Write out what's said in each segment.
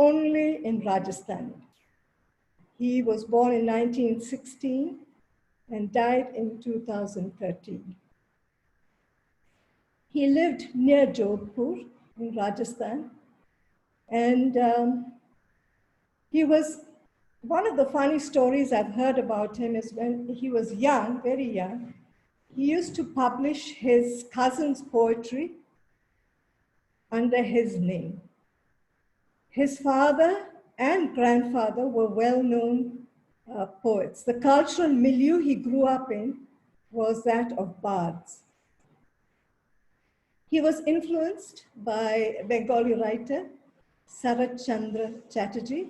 only in Rajasthan. He was born in 1916 and died in 2013. He lived near Jodhpur in Rajasthan, and he was, one of the funny stories I've heard about him is when he was young, very young, he used to publish his cousin's poetry under his name. His father and grandfather were well-known poets. The cultural milieu he grew up in was that of bards. He was influenced by Bengali writer Sarat Chandra Chatterjee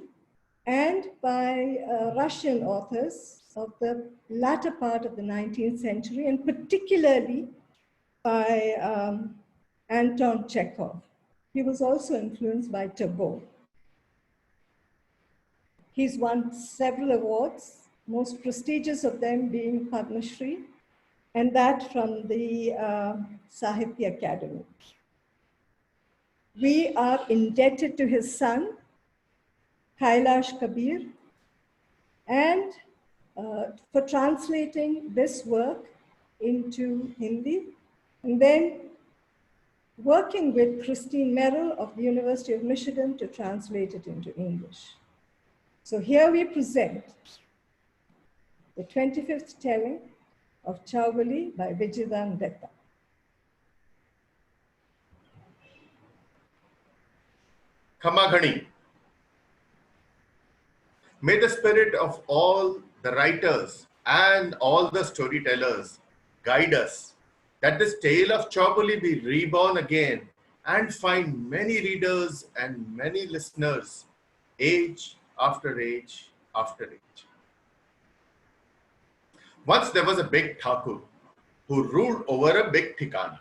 and by Russian authors of the latter part of the 19th century, and particularly by Anton Chekhov. He was also influenced by Tagore. He's won several awards, most prestigious of them being Padma Shri, and that from the Sahitya Academy. We are indebted to his son, Kailash Kabir, and for translating this work into Hindi, and then working with Christine Merrill of the University of Michigan to translate it into English. So here we present the 25th telling of Chouboli by Vijayan Dutta. Kamaghani. May the spirit of all the writers and all the storytellers guide us, that this tale of Chouboli be reborn again and find many readers and many listeners, age after age after age. Once there was a big Thakur who ruled over a big Thikana.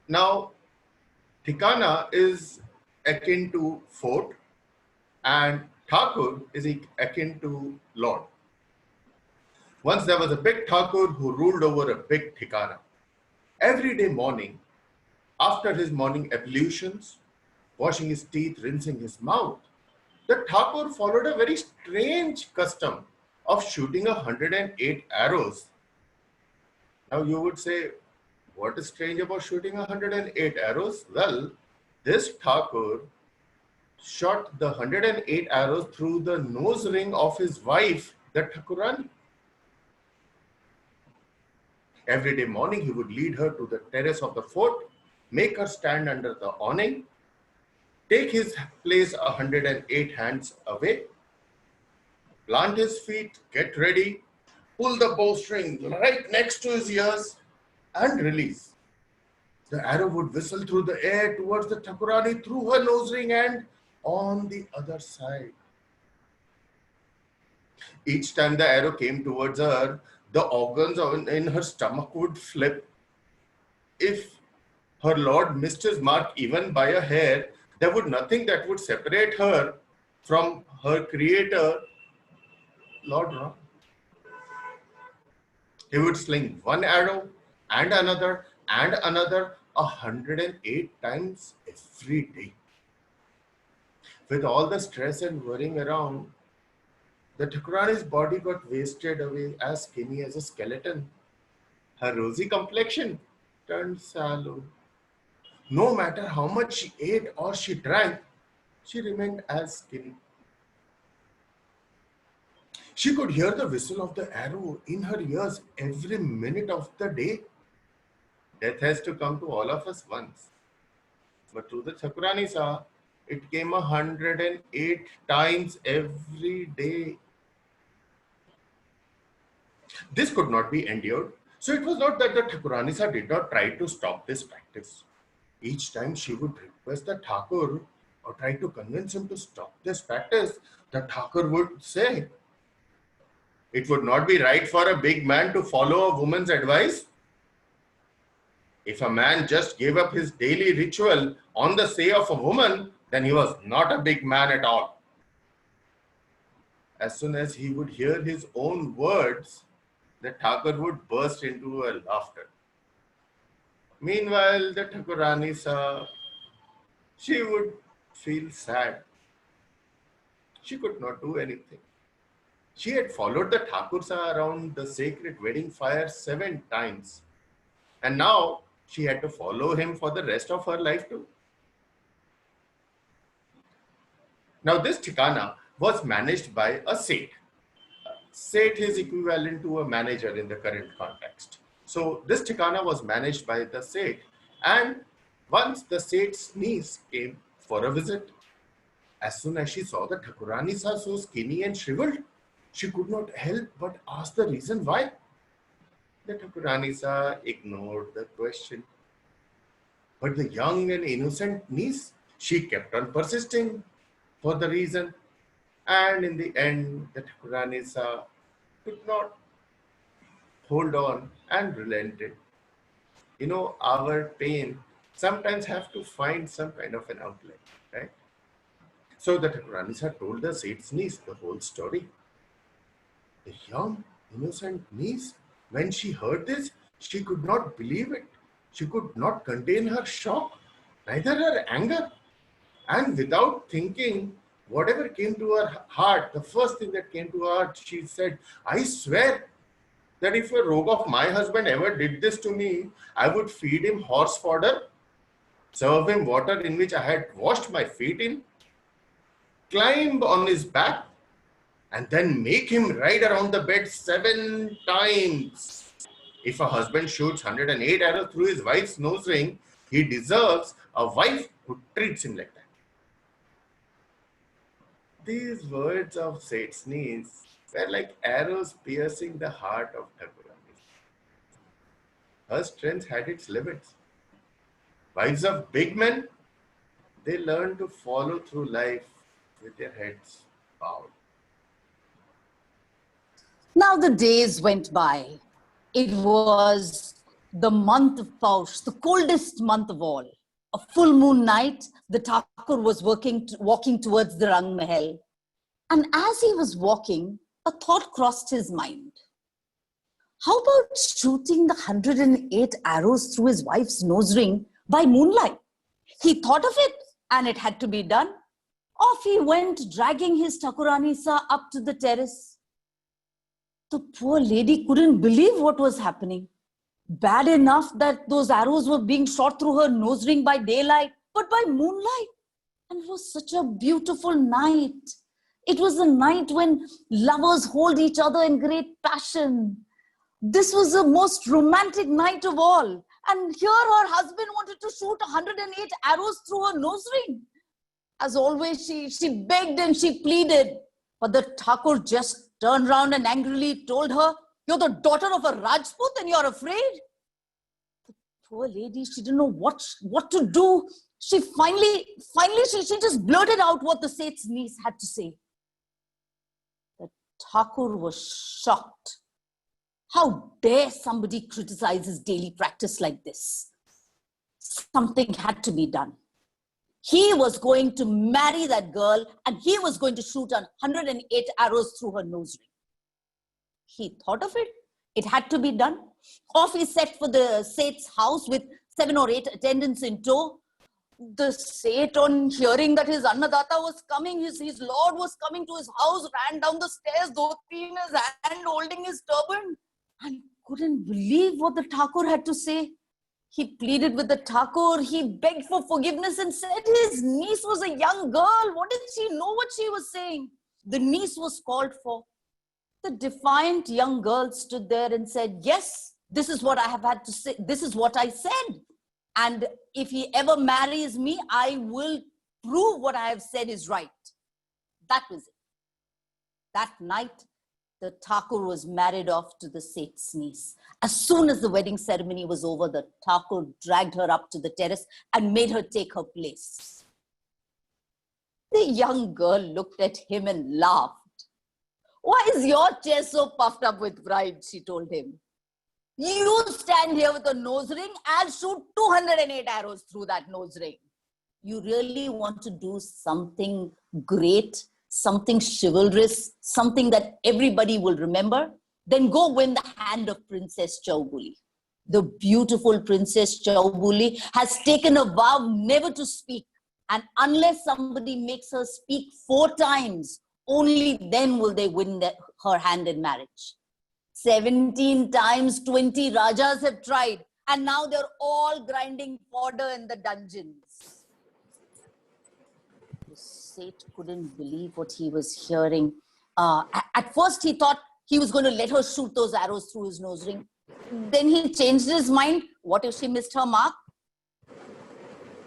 Now, Thikana is akin to fort and Thakur is akin to Lord. Once there was a big Thakur who ruled over a big Thikana. Every day morning, after his morning ablutions, washing his teeth, rinsing his mouth, the Thakur followed a very strange custom of shooting 108 arrows. Now you would say, what is strange about shooting 108 arrows? Well, this Thakur shot the 108 arrows through the nose ring of his wife, the Thakurani. Every day morning, he would lead her to the terrace of the fort, make her stand under the awning, take his place 108 hands away, plant his feet, get ready, pull the bowstring right next to his ears, and release. The arrow would whistle through the air towards the Thakurani through her nose ring and on the other side. Each time the arrow came towards her, the organs in her stomach would flip. If her lord missed his mark even by a hair, there would nothing that would separate her from her creator, Lord Ram. He would sling one arrow and another 108 times every day. With all the stress and worrying around, the Thakurani's body got wasted away, as skinny as a skeleton. Her rosy complexion turned sallow. No matter how much she ate or she drank, she remained as skinny. She could hear the whistle of the arrow in her ears every minute of the day. Death has to come to all of us once. But to the Thakurani Saha, it came 108 times every day. This could not be endured. So it was not that the Thakurani Saha did not try to stop this practice. Each time she would request the Thakur or try to convince him to stop this practice, the Thakur would say, it would not be right for a big man to follow a woman's advice. If a man just gave up his daily ritual on the say of a woman, then he was not a big man at all. As soon as he would hear his own words, the Thakur would burst into a laughter. Meanwhile, the Thakurani Saha, she would feel sad She could not do anything. She had followed the Thakursa around the sacred wedding fire 7 times. And now she had to follow him for the rest of her life too. Now this Thikana was managed by a Seth. Seth is equivalent to a manager in the current context. So this Thikana was managed by the Seth. And once the Seth's niece came for a visit, as soon as she saw the Thakurani Sa so skinny and shriveled, she could not help but ask the reason why. The Thakurani Sa ignored the question. But the young and innocent niece, she kept on persisting for the reason. And in the end, the Thakurani Sa could not hold on and relented. You know, our pain sometimes have to find some kind of an outlet, right? So the Thakurani Sa told the Seth's niece the whole story. The young, innocent niece, when she heard this, she could not believe it. She could not contain her shock, neither her anger. And without thinking, whatever came to her heart, the first thing that came to her heart, she said, I swear that if a rogue of my husband ever did this to me, I would feed him horse fodder, serve him water in which I had washed my feet in, climb on his back, and then make him ride around the bed 7 times. If a husband shoots 108 arrows through his wife's nose ring, he deserves a wife who treats him like that. These words of Seth's niece were like arrows piercing the heart of Thakurani. Her strength had its limits. Wives of big men, they learn to follow through life with their heads bowed. Now the days went by. It was the month of Paush, the coldest month of all. A full moon night, the Thakur was walking towards the Rang Mahal. And as he was walking, a thought crossed his mind. How about shooting the 108 arrows through his wife's nose ring by moonlight? He thought of it, and it had to be done. Off he went, dragging his Thakurani Sa up to the terrace. The poor lady couldn't believe what was happening. Bad enough that those arrows were being shot through her nose ring by daylight, but by moonlight. And it was such a beautiful night. It was a night when lovers hold each other in great passion. This was the most romantic night of all. And here her husband wanted to shoot 108 arrows through her nose ring. As always, she begged and she pleaded. But the Thakur just turned round and angrily told her, you're the daughter of a Rajput and you're afraid? The poor lady, she didn't know what to do. She finally she just blurted out what the Seth's niece had to say. The Thakur was shocked. How dare somebody criticize his daily practice like this? Something had to be done. He was going to marry that girl and he was going to shoot 108 arrows through her nose ring. He thought of it. It had to be done. Off he set for the Seth's house with 7 or 8 attendants in tow. The Seth, on hearing that his Annadatta was coming, his lord was coming to his house, ran down the stairs, dhoti in his hand, holding his turban, and couldn't believe what the Thakur had to say. He pleaded with the Thakur, he begged for forgiveness and said his niece was a young girl. What did she know what she was saying? The niece was called for. The defiant young girl stood there and said, yes, this is what I have had to say. This is what I said. And if he ever marries me, I will prove what I have said is right. That was it. That night, the Thakur was married off to the Seth's niece. As soon as the wedding ceremony was over, the Thakur dragged her up to the terrace and made her take her place. The young girl looked at him and laughed. Why is your chest so puffed up with pride? She told him. You stand here with a nose ring and shoot 208 arrows through that nose ring. You really want to do something great, something chivalrous, something that everybody will remember? Then go win the hand of Princess Chouboli. The beautiful Princess Chouboli has taken a vow never to speak. And unless somebody makes her speak 4 times, Only then will they win her hand in marriage. 17 times 20 Rajas have tried, and now they're all grinding fodder in the dungeons. The Seth couldn't believe what he was hearing. At first, he thought he was going to let her shoot those arrows through his nose ring. Then he changed his mind. What if she missed her mark?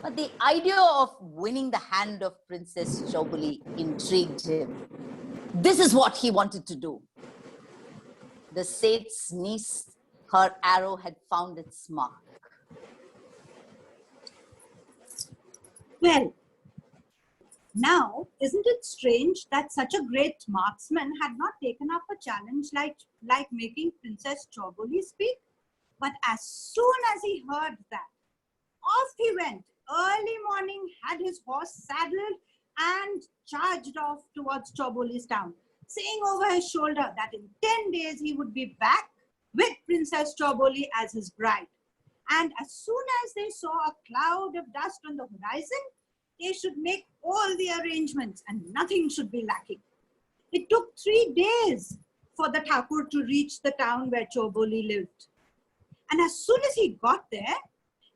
But the idea of winning the hand of Princess Chouboli intrigued him. This is what he wanted to do. The Seth's niece, her arrow had found its mark. Well, now, isn't it strange that such a great marksman had not taken up a challenge like making Princess Chouboli speak? But as soon as he heard that, off he went, early morning, had his horse saddled and charged off towards Chouboli's town, saying over his shoulder that in 10 days he would be back with Princess Chouboli as his bride. And as soon as they saw a cloud of dust on the horizon, they should make all the arrangements and nothing should be lacking. It took 3 days for the Thakur to reach the town where Chouboli lived. And as soon as he got there,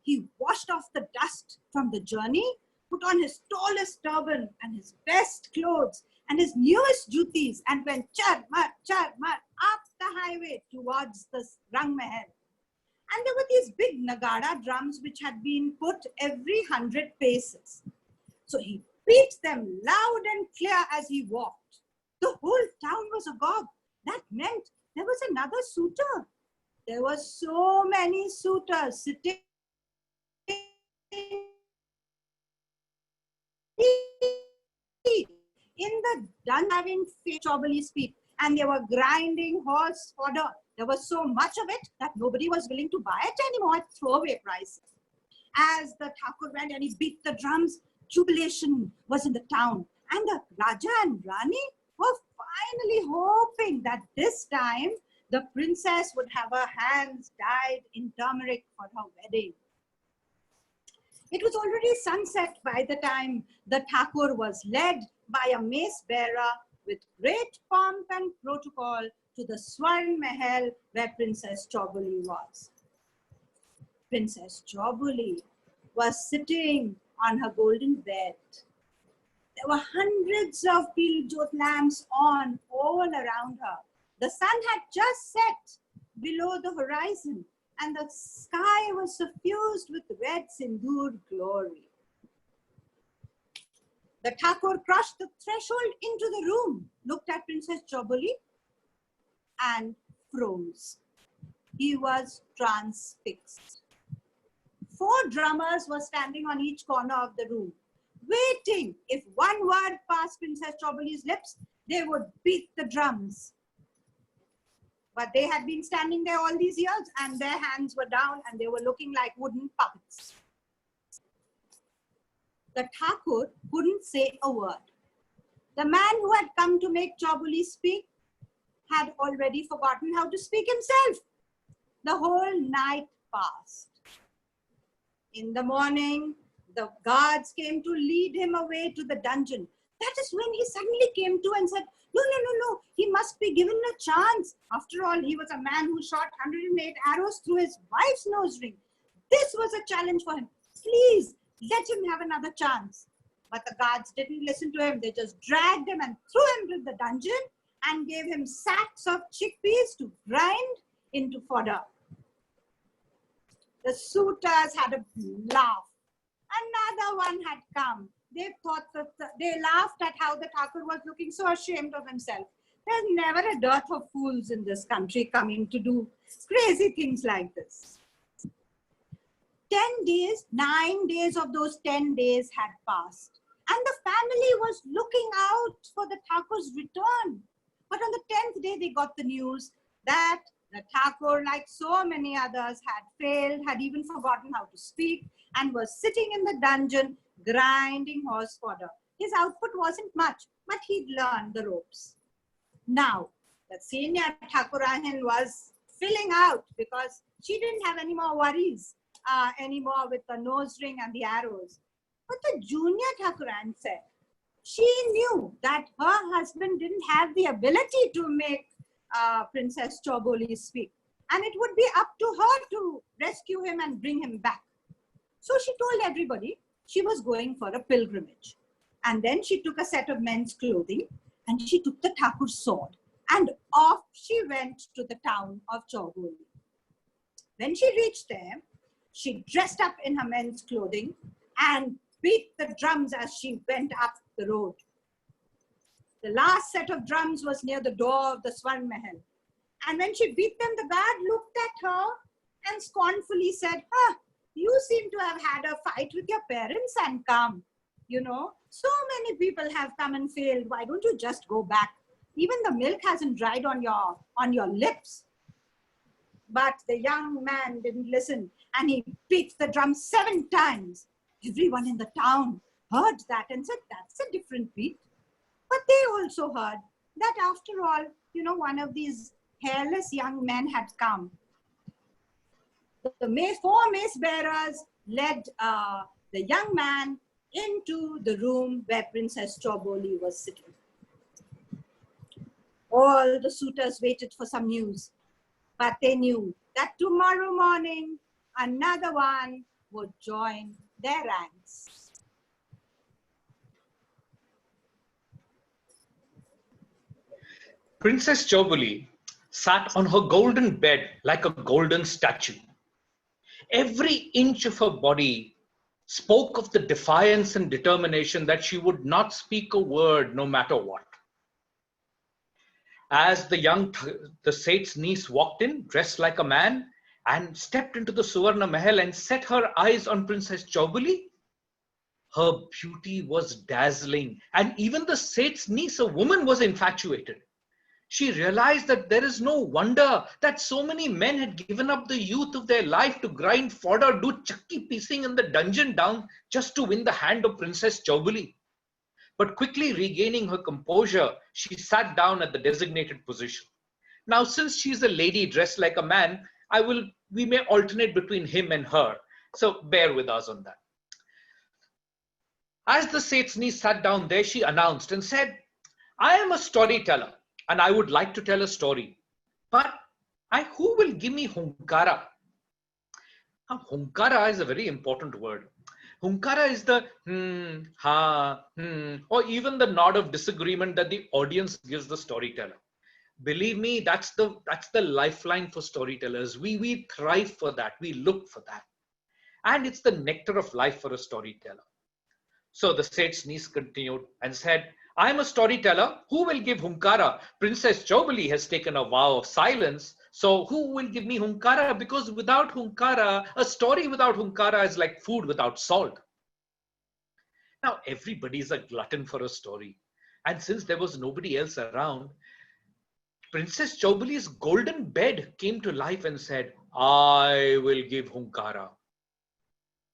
he washed off the dust from the journey, put on his tallest turban and his best clothes and his newest jutis, and went char mar up the highway towards the Rang Mahal. And there were these big Nagada drums which had been put every 100 paces. So he beat them loud and clear as he walked. The whole town was agog. That meant there was another suitor. There were so many suitors sitting in the dungeon having Chouboli speak, and they were grinding horse fodder. There was so much of it that nobody was willing to buy it anymore at throwaway prices. As the Thakur went and he beat the drums, jubilation was in the town, and the Raja and Rani were finally hoping that this time the princess would have her hands dyed in turmeric for her wedding. It was already sunset by the time the Thakur was led by a mace bearer with great pomp and protocol to the Swarn Mahal where Princess Chouboli was. Princess Chouboli was sitting on her golden bed. There were hundreds of Piljot lamps on all around her. The sun had just set below the horizon, and the sky was suffused with red sindoor glory. The Thakur crossed the threshold into the room, looked at Princess Chouboli, and froze. He was transfixed. 4 drummers were standing on each corner of the room, waiting. If one word passed Princess Chouboli's lips, they would beat the drums. But they had been standing there all these years, and their hands were down, and they were looking like wooden puppets. The Thakur couldn't say a word. The man who had come to make Chouboli speak had already forgotten how to speak himself. The whole night passed. In the morning, the guards came to lead him away to the dungeon. That is when he suddenly came to and said, no, he must be given a chance. After all, he was a man who shot 108 arrows through his wife's nose ring. This was a challenge for him. Please, let him have another chance. But the guards didn't listen to him. They just dragged him and threw him to the dungeon and gave him sacks of chickpeas to grind into fodder. The suitors had a laugh. Another one had come. They thought that they laughed at how the Thakur was looking so ashamed of himself. There's never a dearth of fools in this country coming to do crazy things like this. 10 days, 9 days of those 10 days had passed, and the family was looking out for the Thakur's return. But on the 10th day, they got the news that the Thakur, like so many others, had failed, had even forgotten how to speak, and was sitting in the dungeon grinding horse fodder. His output wasn't much, but he'd learned the ropes. Now, the senior Thakurahin was filling out because she didn't have any more worries anymore with the nose ring and the arrows. But the junior Thakurahin said, she knew that her husband didn't have the ability to make Princess Chouboli speak. And it would be up to her to rescue him and bring him back. So she told everybody she was going for a pilgrimage. And then she took a set of men's clothing and she took the Thakur's sword. And off she went to the town of Chouboli. When she reached there, she dressed up in her men's clothing and beat the drums as she went up the road. The last set of drums was near the door of the Swarn Mahal. And when she beat them, the guard looked at her and scornfully said, you seem to have had a fight with your parents and come. You know, so many people have come and failed. Why don't you just go back? Even the milk hasn't dried on your lips. But the young man didn't listen and he beat the drum 7 times. Everyone in the town heard that and said, that's a different beat. But they also heard that after all, you know, one of these hairless young men had come. The 4 mace bearers led the young man into the room where Princess Chouboli was sitting. All the suitors waited for some news, but they knew that tomorrow morning another one would join their ranks. Princess Chouboli sat on her golden bed like a golden statue. Every inch of her body spoke of the defiance and determination that she would not speak a word no matter what. As the Seth's niece walked in, dressed like a man, and stepped into the Suvarna Mahal and set her eyes on Princess Chouboli, her beauty was dazzling, and even the Seth's niece, a woman, was infatuated. She realized that there is no wonder that so many men had given up the youth of their life to grind fodder, do chakki piecing in the dungeon down just to win the hand of Princess Chouboli. But quickly regaining her composure, she sat down at the designated position. Now, since she's a lady dressed like a man, we may alternate between him and her. So bear with us on that. As the Seth's niece sat down there, she announced and said, I am a storyteller and I would like to tell a story. But who will give me hunkara? Now, hunkara is a very important word. Hunkara is the or even the nod of disagreement that the audience gives the storyteller. Believe me, that's the lifeline for storytellers. We thrive for that. We look for that. And it's the nectar of life for a storyteller. So the Seth's niece continued and said, I am a storyteller. Who will give hunkara? Princess Chouboli has taken a vow of silence. So who will give me hunkara? Because without hunkara, a story without hunkara is like food without salt. Now everybody's a glutton for a story. And since there was nobody else around, Princess Chouboli's golden bed came to life and said, I will give hunkara.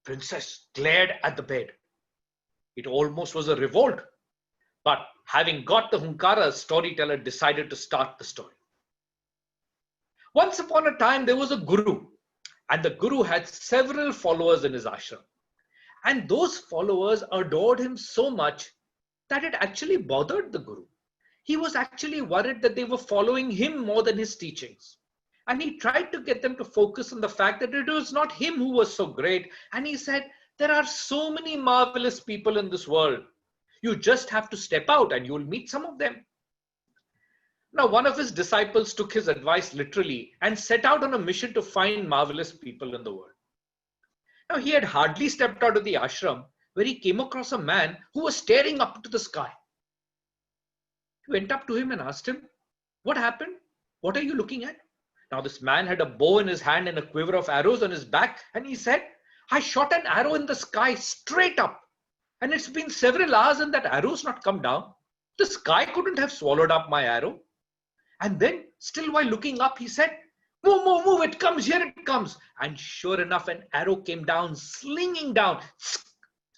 Princess glared at the bed. It almost was a revolt. But having got the hunkara, storyteller decided to start the story. Once upon a time, there was a guru, and the guru had several followers in his ashram. And those followers adored him so much that it actually bothered the guru. He was actually worried that they were following him more than his teachings. And he tried to get them to focus on the fact that it was not him who was so great. And he said, there are so many marvelous people in this world. You just have to step out and you'll meet some of them. Now, one of his disciples took his advice literally and set out on a mission to find marvelous people in the world. Now, he had hardly stepped out of the ashram where he came across a man who was staring up to the sky. He went up to him and asked him, what happened? What are you looking at? Now, this man had a bow in his hand and a quiver of arrows on his back. And he said, I shot an arrow in the sky straight up. And it's been several hours and that arrow's not come down. The sky couldn't have swallowed up my arrow. And then, still while looking up, he said, move, move, move, it comes, here it comes. And sure enough, an arrow came down, slinging down,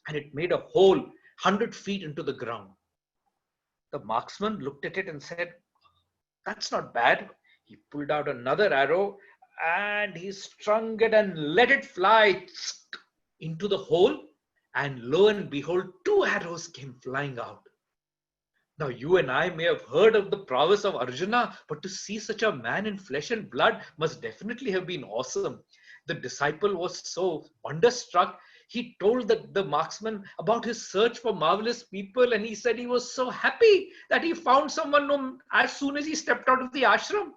and it made a hole 100 feet into the ground. The marksman looked at it and said, that's not bad. He pulled out another arrow and he strung it and let it fly into the hole. And lo and behold, 2 arrows came flying out. Now, you and I may have heard of the prowess of Arjuna, but to see such a man in flesh and blood must definitely have been awesome. The disciple was so wonderstruck. He told the marksman about his search for marvelous people, and he said he was so happy that he found someone as soon as he stepped out of the ashram.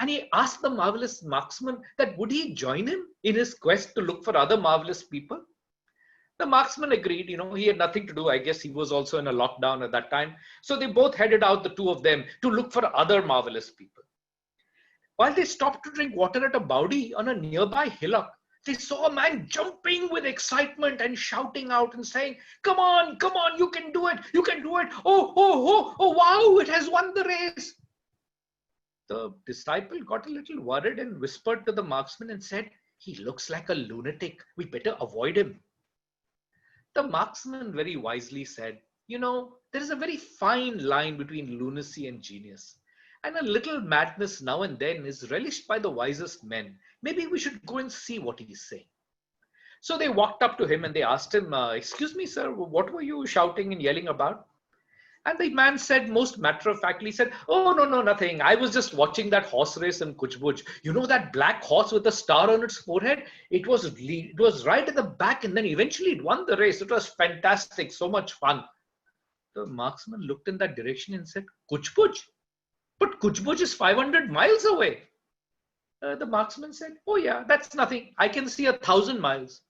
And he asked the marvelous marksman that would he join him in his quest to look for other marvelous people. The marksman agreed. He had nothing to do. I guess he was also in a lockdown at that time. So they both headed out, the two of them, to look for other marvelous people. While they stopped to drink water at a baudi on a nearby hillock, they saw a man jumping with excitement and shouting out and saying, come on, you can do it, you can do it. Oh, wow, it has won the race. The disciple got a little worried and whispered to the marksman and said, he looks like a lunatic. We better avoid him. The marksman very wisely said, there is a very fine line between lunacy and genius. And a little madness now and then is relished by the wisest men. Maybe we should go and see what he is saying. So they walked up to him and they asked him, excuse me, sir, what were you shouting and yelling about? And the man said, most matter-of-factly, said, oh, no, nothing. I was just watching that horse race in Chouboli. You know that black horse with a star on its forehead? It was right at the back, and then eventually it won the race. It was fantastic, so much fun. The marksman looked in that direction and said, Chouboli? But Chouboli is 500 miles away. The marksman said, oh yeah, that's nothing. I can see 1,000 miles.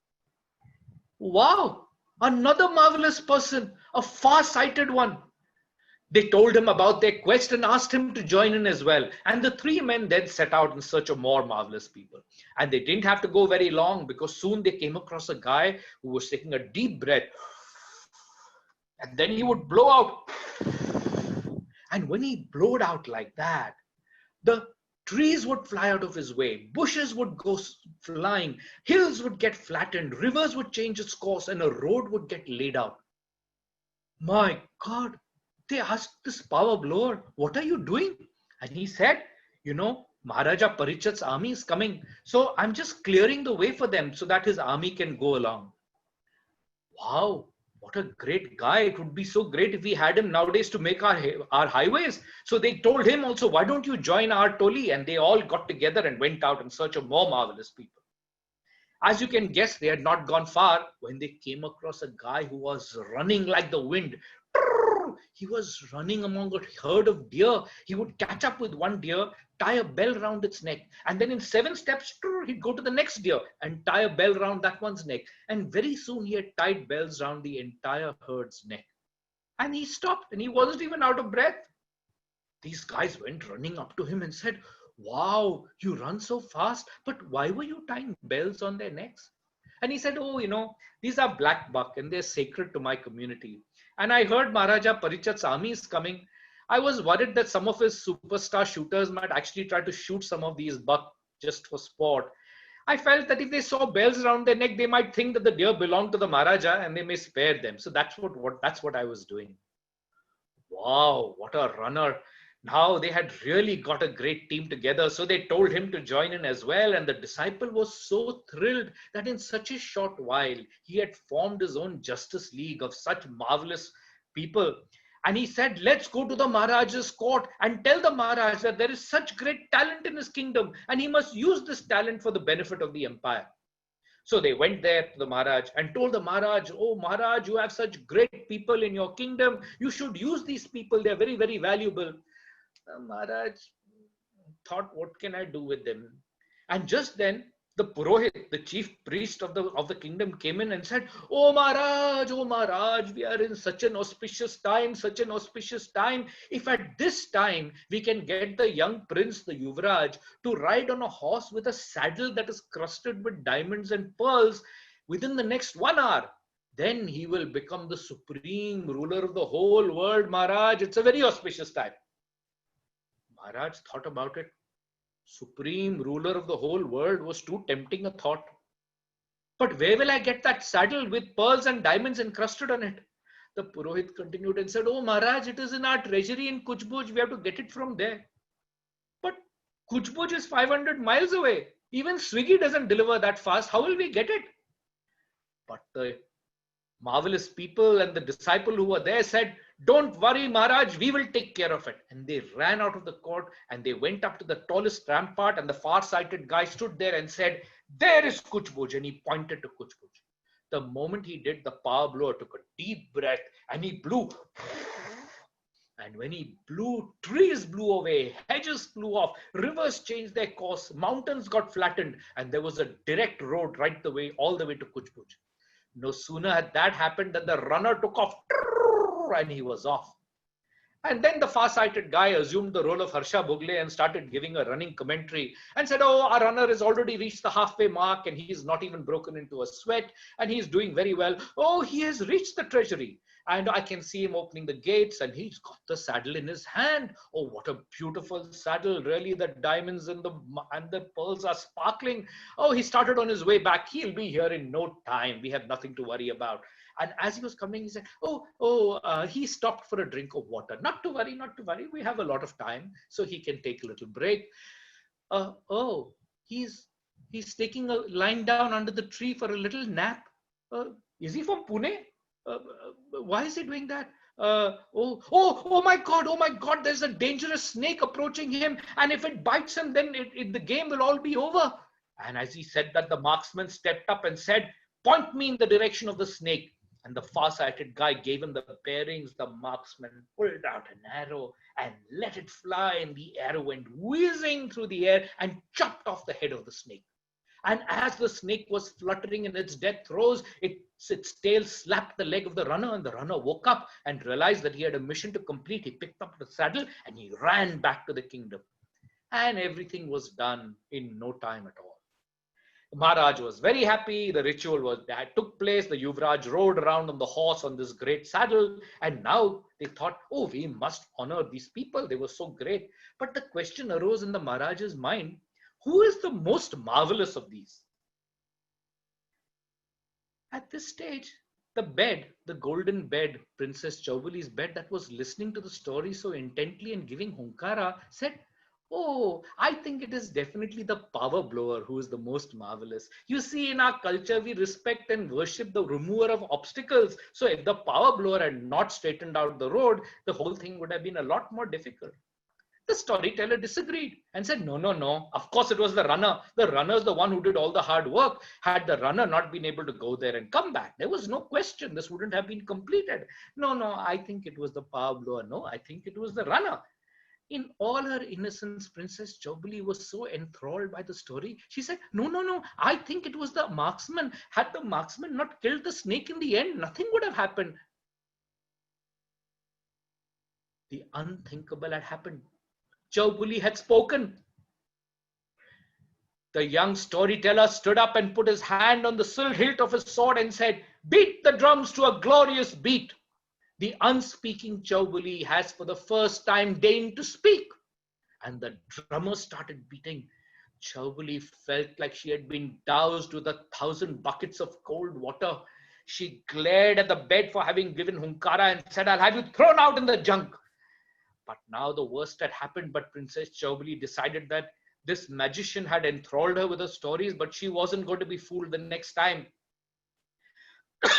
Wow, another marvelous person, a far-sighted one. They told him about their quest and asked him to join in as well. And the three men then set out in search of more marvelous people. And they didn't have to go very long, because soon they came across a guy who was taking a deep breath. And then he would blow out. And when he blowed out like that, the trees would fly out of his way, bushes would go flying, hills would get flattened, rivers would change its course, and a road would get laid out. My God! They asked this power blower, what are you doing? And he said, Maharaja Parichat's army is coming. So I'm just clearing the way for them so that his army can go along. Wow, what a great guy. It would be so great if we had him nowadays to make our highways. So they told him also, why don't you join our Toli? And they all got together and went out in search of more marvelous people. As you can guess, they had not gone far when they came across a guy who was running like the wind. He was running among a herd of deer. He would catch up with one deer, tie a bell round its neck, and then in 7 steps, he'd go to the next deer and tie a bell round that one's neck. And very soon he had tied bells round the entire herd's neck. And he stopped and he wasn't even out of breath. These guys went running up to him and said, wow, you run so fast, but why were you tying bells on their necks? And he said, oh, these are black buck and they're sacred to my community. And I heard Maharaja Parichat's army is coming. I was worried that some of his superstar shooters might actually try to shoot some of these buck just for sport. I felt that if they saw bells around their neck, they might think that the deer belonged to the Maharaja and they may spare them. So that's what I was doing. Wow, what a runner. Now they had really got a great team together. So they told him to join in as well. And the disciple was so thrilled that in such a short while, he had formed his own Justice League of such marvelous people. And he said, let's go to the Maharaja's court and tell the Maharaj that there is such great talent in his kingdom and he must use this talent for the benefit of the empire. So they went there to the Maharaj and told the Maharaj, oh Maharaj, you have such great people in your kingdom. You should use these people. They're very, very valuable. Maharaj thought, what can I do with them? And just then the Purohit, the chief priest of the kingdom, came in and said, oh Maharaj, we are in such an auspicious time. If at this time we can get the young prince, the Yuvraj, to ride on a horse with a saddle that is crusted with diamonds and pearls within the next 1 hour, then he will become the supreme ruler of the whole world, Maharaj. It's a very auspicious time. Maharaj thought about it. Supreme ruler of the whole world was too tempting a thought. But where will I get that saddle with pearls and diamonds encrusted on it? The Purohit continued and said, oh Maharaj, it is in our treasury in Chouboli. We have to get it from there. But Chouboli is 500 miles away. Even Swiggy doesn't deliver that fast. How will we get it? But the marvelous people and the disciple who were there said, Don't worry, Maharaj, we will take care of it. And they ran out of the court and they went up to the tallest rampart, and the far-sighted guy stood there and said, there is Kuchbuj, and he pointed to Kuchbuj. The moment he did, the power blower took a deep breath and he blew. And when he blew, trees blew away, hedges flew off, rivers changed their course, mountains got flattened, and there was a direct road right the way, all the way to Kuchbuj. No sooner had that happened than the runner took off, and he was off. And then the far-sighted guy assumed the role of Harsha Bhogle and started giving a running commentary and said, oh, our runner has already reached the halfway mark and he's not even broken into a sweat and he's doing very well. Oh, he has reached the treasury. And I can see him opening the gates and he's got the saddle in his hand. Oh, what a beautiful saddle. Really, the diamonds and the pearls are sparkling. Oh, he started on his way back. He'll be here in no time. We have nothing to worry about. And as he was coming, he said, he stopped for a drink of water. Not to worry, not to worry. We have a lot of time, so he can take a little break. He's taking a lying down under the tree for a little nap. Is he from Pune? Why is he doing that? Oh my God, there's a dangerous snake approaching him. And if it bites him, then the game will all be over. And as he said that, the marksman stepped up and said, point me in the direction of the snake. And the far-sighted guy gave him the bearings. The marksman pulled out an arrow and let it fly, and the arrow went whizzing through the air and chopped off the head of the snake. And as the snake was fluttering in its death throes, its tail slapped the leg of the runner, and the runner woke up and realized that he had a mission to complete. He picked up the saddle and he ran back to the kingdom. And everything was done in no time at all. Maharaj was very happy. The ritual took place. The Yuvraj rode around on the horse on this great saddle. And now they thought, oh, we must honor these people. They were so great. But the question arose in the Maharaj's mind, who is the most marvelous of these? At this stage, the bed, the golden bed, Princess Chouboli's bed that was listening to the story so intently and giving hunkara, said, oh, I think it is definitely the power blower who is the most marvelous. You see, in our culture, we respect and worship the remover of obstacles. So if the power blower had not straightened out the road, the whole thing would have been a lot more difficult. The storyteller disagreed and said, no. Of course, it was the runner. The runner is the one who did all the hard work. Had the runner not been able to go there and come back, there was no question. This wouldn't have been completed. No, I think it was the power blower. No, I think it was the runner. In all her innocence, Princess Chouboli was so enthralled by the story. She said, no, I think it was the marksman. Had the marksman not killed the snake in the end, nothing would have happened. The unthinkable had happened. Chouboli had spoken. The young storyteller stood up and put his hand on the silk hilt of his sword and said, beat the drums to a glorious beat. The unspeaking Chouboli has for the first time deigned to speak. And the drummer started beating. Chouboli felt like she had been doused with 1,000 buckets of cold water. She glared at the bed for having given hunkara and said, I'll have you thrown out in the junk. But now the worst had happened, but Princess Chouboli decided that this magician had enthralled her with her stories, but she wasn't going to be fooled the next time.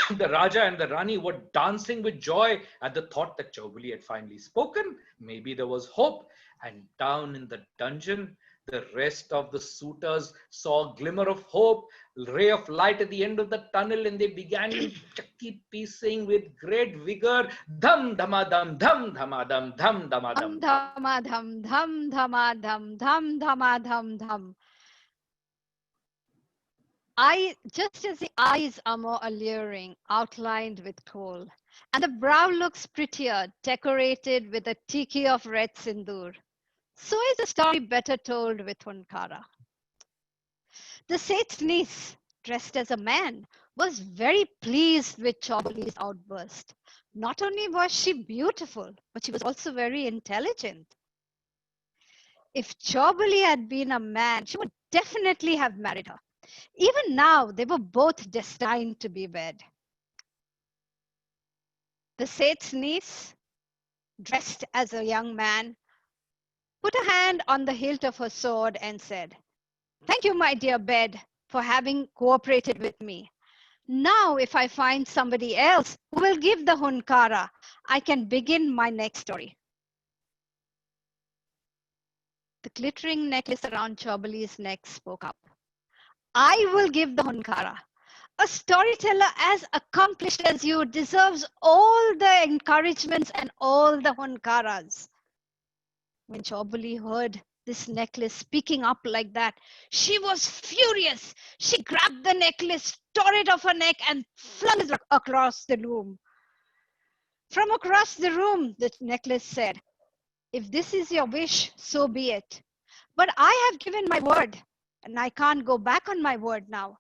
The Raja and the Rani were dancing with joy at the thought that Chouboli had finally spoken. Maybe there was hope. And down in the dungeon, the rest of the suitors saw a glimmer of hope, a ray of light at the end of the tunnel, and they began chakki piecing with great vigor. Dham dhama dham, dham dhama dham, dham dhama dham. Dham dhama dham, dham dhama dham, dham dhama dham dham. Just as the eyes are more alluring, outlined with kohl, and the brow looks prettier, decorated with a tiki of red sindoor, so is the story better told with hunkara. The Seth's niece, dressed as a man, was very pleased with Chouboli's outburst. Not only was she beautiful, but she was also very intelligent. If Chouboli had been a man, she would definitely have married her. Even now, they were both destined to be wed. The Seth's niece, dressed as a young man, put a hand on the hilt of her sword and said, thank you, my dear bed, for having cooperated with me. Now, if I find somebody else who will give the hunkara, I can begin my next story. The glittering necklace around Chouboli's neck spoke up. I will give the hunkara. A storyteller as accomplished as you deserves all the encouragements and all the hunkaras. When Chouboli heard this necklace speaking up like that, she was furious. She grabbed the necklace, tore it off her neck, and flung it across the room. From across the room, the necklace said, if this is your wish, so be it. But I have given my word, and I can't go back on my word now.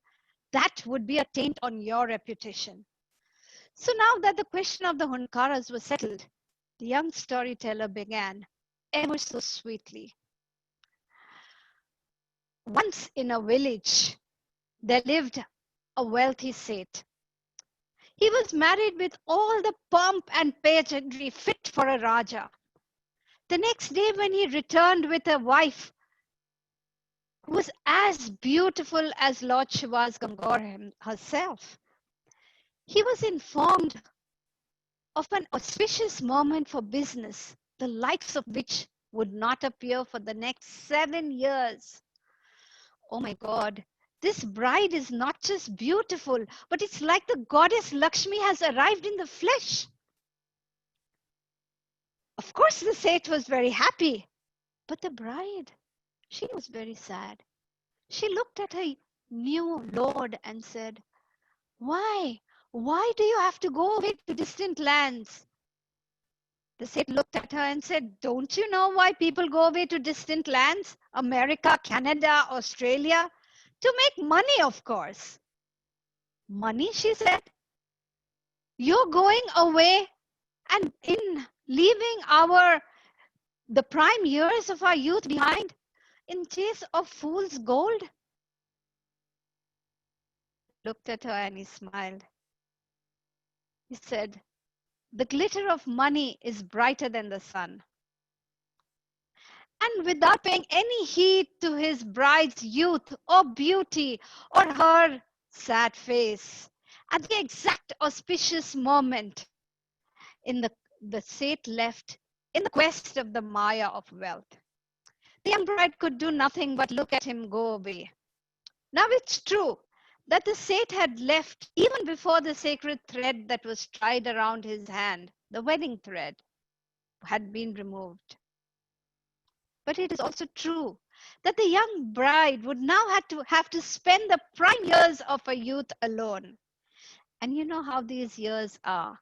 That would be a taint on your reputation. So now that the question of the hunkaras was settled, the young storyteller began, ever so sweetly. Once in a village, there lived a wealthy Seth. He was married with all the pomp and pageantry fit for a Raja. The next day, when he returned with a wife who was as beautiful as Lord Shiva's Gangor herself, he was informed of an auspicious moment for business, the likes of which would not appear for the next 7 years. Oh my God, this bride is not just beautiful, but it's like the goddess Lakshmi has arrived in the flesh. Of course, the Seth was very happy, but the bride, she was very sad. She looked at her new lord and said, Why? Why do you have to go away to distant lands? The Seth looked at her and said, Don't you know why people go away to distant lands? America, Canada, Australia? To make money, of course. Money, she said. You're going away and in leaving the prime years of our youth behind in chase of fool's gold? Looked at her and he smiled. He said, The glitter of money is brighter than the sun. And without paying any heed to his bride's youth or beauty or her sad face, at the exact auspicious moment, the Seth left in the quest of the Maya of wealth. The young bride could do nothing but look at him go away. Now it's true that the Seth had left even before the sacred thread that was tied around his hand, the wedding thread, had been removed. But it is also true that the young bride would now have to spend the prime years of her youth alone. And you know how these years are.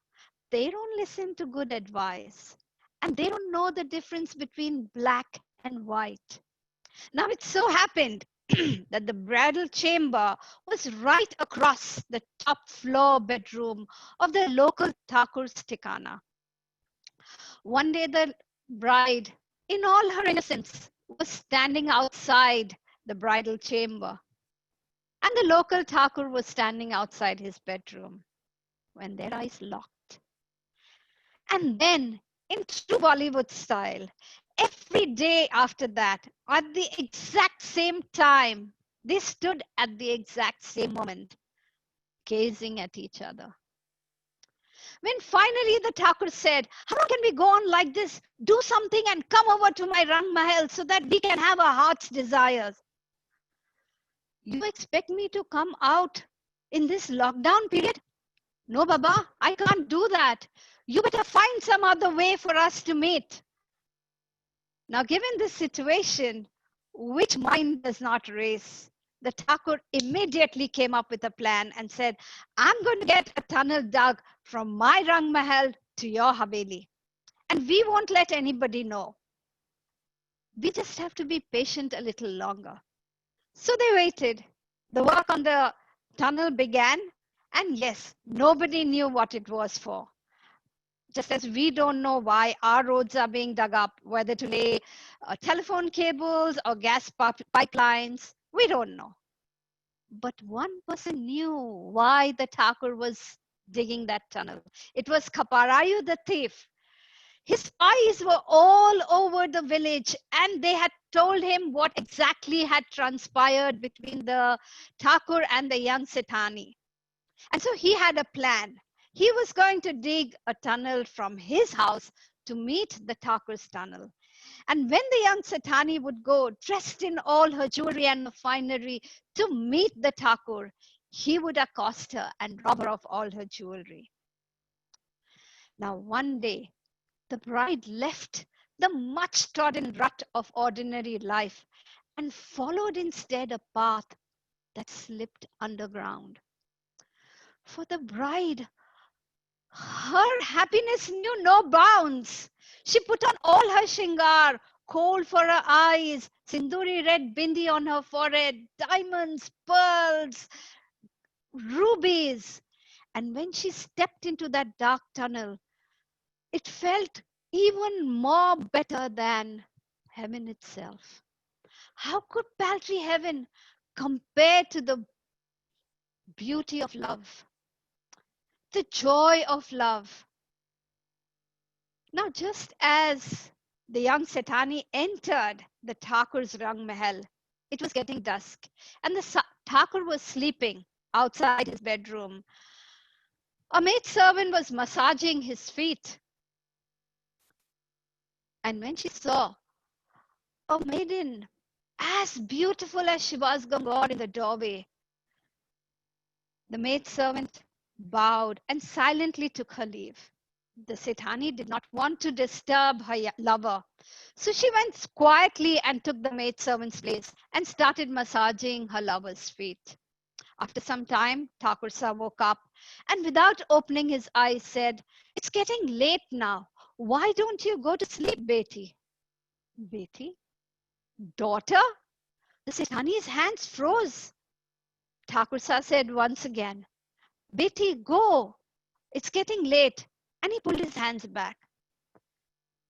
They don't listen to good advice. And they don't know the difference between black and white. Now it so happened that the bridal chamber was right across the top floor bedroom of the local Thakur's Tikana. One day the bride, in all her innocence, was standing outside the bridal chamber. And the local Thakur was standing outside his bedroom when their eyes locked. And then, in true Bollywood style, every day after that, at the exact same time, they stood at the exact same moment, gazing at each other. When finally the Thakur said, How can we go on like this? Do something and come over to my Rang Mahal so that we can have our heart's desires. You expect me to come out in this lockdown period? No, Baba, I can't do that. You better find some other way for us to meet. Now, given this situation, which mind does not race? The Thakur immediately came up with a plan and said, I'm going to get a tunnel dug from my Rang Mahal to your Haveli. And we won't let anybody know. We just have to be patient a little longer. So they waited. The work on the tunnel began. And yes, nobody knew what it was for. Just as we don't know why our roads are being dug up, whether to lay telephone cables or gas pipelines, we don't know. But one person knew why the Thakur was digging that tunnel. It was Kaparayu the thief. His spies were all over the village and they had told him what exactly had transpired between the Thakur and the young Sethani. And so he had a plan. He was going to dig a tunnel from his house to meet the Thakur's tunnel. And when the young Setani would go dressed in all her jewelry and finery to meet the Thakur, he would accost her and rob her of all her jewelry. Now, one day, the bride left the much trodden rut of ordinary life and followed instead a path that slipped underground. For the bride, her happiness knew no bounds. She put on all her shingar, kohl for her eyes, sinduri red bindi on her forehead, diamonds, pearls, rubies. And when she stepped into that dark tunnel, it felt even more better than heaven itself. How could paltry heaven compare to the beauty of love, the joy of love? Now, just as the young Setani entered the Thakur's Rang Mahal, it was getting dusk, and the Thakur was sleeping outside his bedroom. A maid servant was massaging his feet. And when she saw a maiden as beautiful as Shiva's Gangaur in the doorway, the maid servant bowed and silently took her leave. The Sethani did not want to disturb her lover, so she went quietly and took the maid servant's place and started massaging her lover's feet. After some time, Thakur Sah woke up and without opening his eyes said, "It's getting late now. Why don't you go to sleep, Beti?" Beti? Daughter? The Sethani's hands froze. Thakur Sah said once again, "Beti, go. It's getting late." And he pulled his hands back.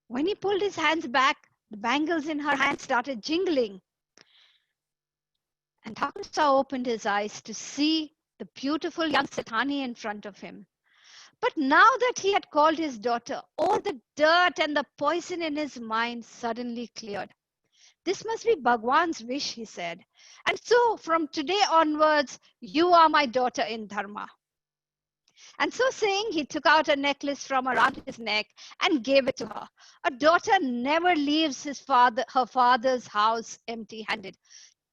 When he pulled his hands back, the bangles in her hands started jingling. And Thakur Sah opened his eyes to see the beautiful young Sethani in front of him. But now that he had called his daughter, all the dirt and the poison in his mind suddenly cleared. "This must be Bhagwan's wish," he said. "And so from today onwards, you are my daughter in Dharma." And so saying, he took out a necklace from around his neck and gave it to her. A daughter never leaves her father's house empty-handed.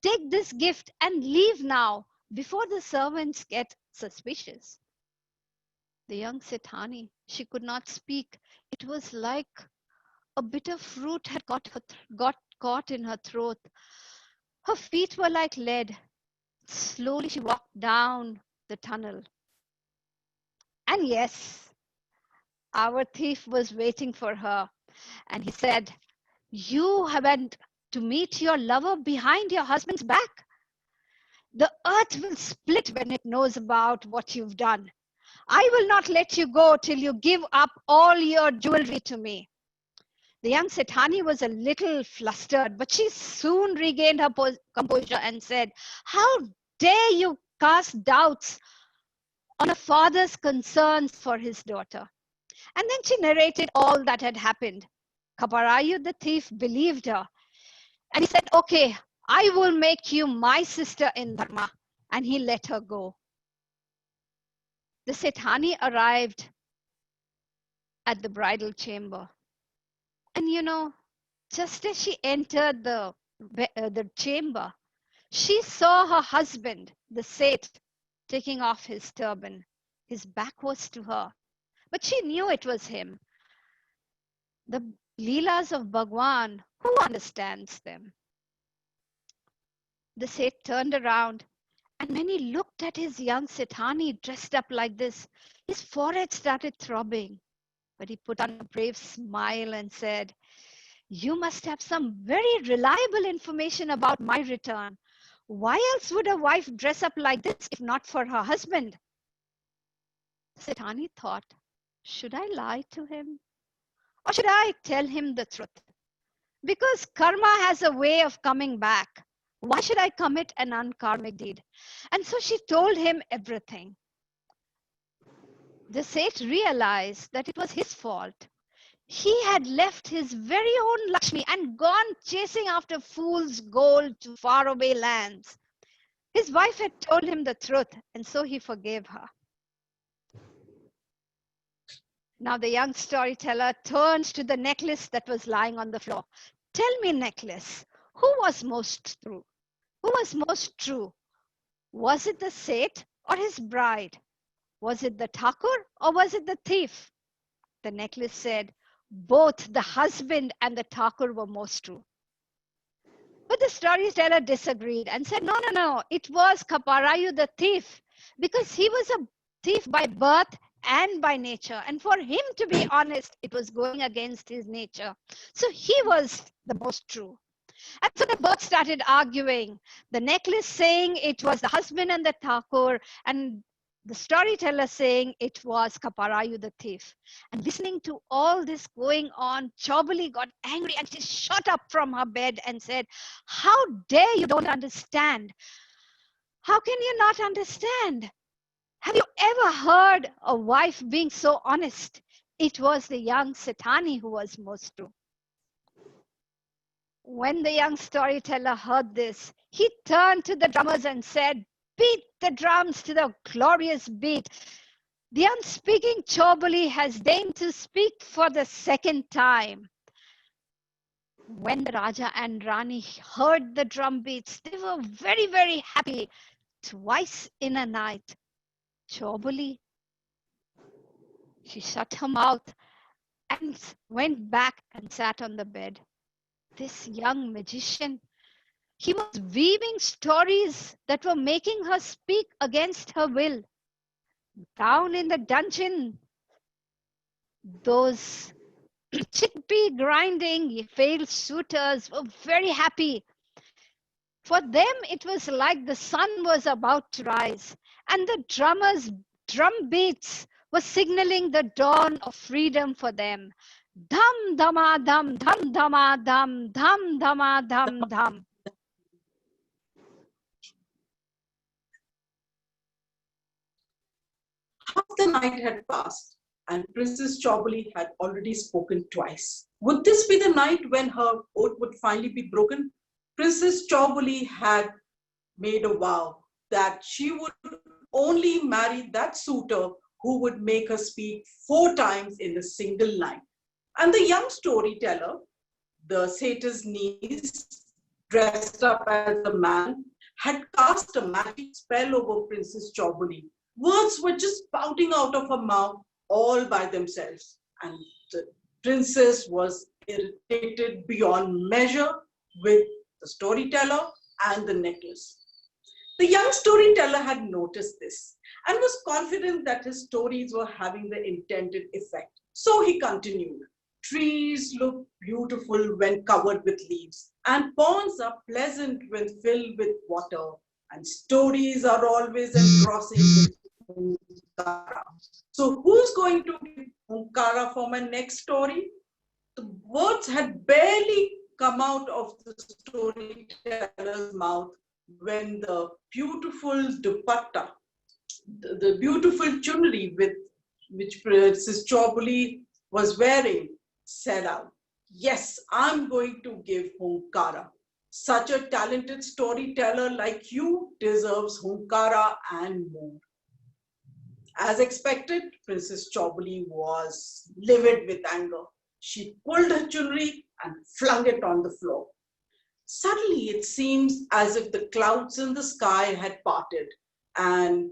Take this gift and leave now before the servants get suspicious. The young Sethani, she could not speak. It was like a bitter fruit had got caught in her throat. Her feet were like lead. Slowly she walked down the tunnel. And yes, our thief was waiting for her. And he said, "You went to meet your lover behind your husband's back. The earth will split when it knows about what you've done. I will not let you go till you give up all your jewelry to me." The young Sethani was a little flustered, but she soon regained her composure and said, "How dare you cast doubts on a father's concerns for his daughter?" And then she narrated all that had happened. Kaparayu, the thief, believed her. And he said, "Okay, I will make you my sister in Dharma." And he let her go. The Sethani arrived at the bridal chamber. And just as she entered the chamber, she saw her husband, the Seth, taking off his turban. His back was to her, but she knew it was him. The Leelas of Bhagwan, who understands them? The Seth turned around, and when he looked at his young Sethani dressed up like this, his forehead started throbbing. But he put on a brave smile and said, "You must have some very reliable information about my return. Why else would a wife dress up like this if not for her husband?" Sethani thought, should I lie to him? Or should I tell him the truth? Because karma has a way of coming back. Why should I commit an unkarmic deed? And so she told him everything. The Seth realized that it was his fault. He had left his very own Lakshmi and gone chasing after fool's gold to faraway lands. His wife had told him the truth, and so he forgave her. Now the young storyteller turned to the necklace that was lying on the floor. Tell me, necklace, who was most true? Who was most true? Was it the Seth or his bride? Was it the Thakur or was it the thief? The necklace said, both the husband and the Thakur were most true. But the storyteller disagreed and said, no, no, no, it was Kaparayu the thief, because he was a thief by birth and by nature. And for him to be honest, it was going against his nature. So he was the most true. And so they both started arguing. The necklace saying it was the husband and the Thakur, and the storyteller saying it was Kaparayu the thief. And listening to all this going on, Chouboli got angry and she shot up from her bed and said, how dare you don't understand? How can you not understand? Have you ever heard a wife being so honest? It was the young Setani who was most true. When the young storyteller heard this, he turned to the drummers and said, beat the drums to the glorious beat. The unspeaking Chouboli has deigned to speak for the second time. When the Raja and Rani heard the drum beats, they were very, very happy. Twice in a night, Chouboli, she shut her mouth and went back and sat on the bed. This young magician, he was weaving stories that were making her speak against her will. Down in the dungeon, those chickpea grinding failed suitors were very happy. For them, it was like the sun was about to rise, and the drummers' drum beats were signaling the dawn of freedom for them. Dham dhama dham, dham dhama dham, dham dhama dham dham. Half the night had passed, and Princess Chouboli had already spoken twice. Would this be the night when her oath would finally be broken? Princess Chouboli had made a vow that she would only marry that suitor who would make her speak 4 times in a single line. And the young storyteller, the satyr's niece, dressed up as a man, had cast a magic spell over Princess Chouboli. Words were just spouting out of her mouth all by themselves. And the princess was irritated beyond measure with the storyteller and the necklace. The young storyteller had noticed this and was confident that his stories were having the intended effect. So he continued. Trees look beautiful when covered with leaves, and ponds are pleasant when filled with water, and stories are always engrossing with Hunkara. So who's going to give Hunkara for my next story? The words had barely come out of the storyteller's mouth when the beautiful dupatta, the beautiful chunri with which Princess Chouboli was wearing, said out, yes, I'm going to give Hunkara. Such a talented storyteller like you deserves Hunkara and more. As expected, Princess Chouboli was livid with anger. She pulled her chunri and flung it on the floor. Suddenly, it seems as if the clouds in the sky had parted and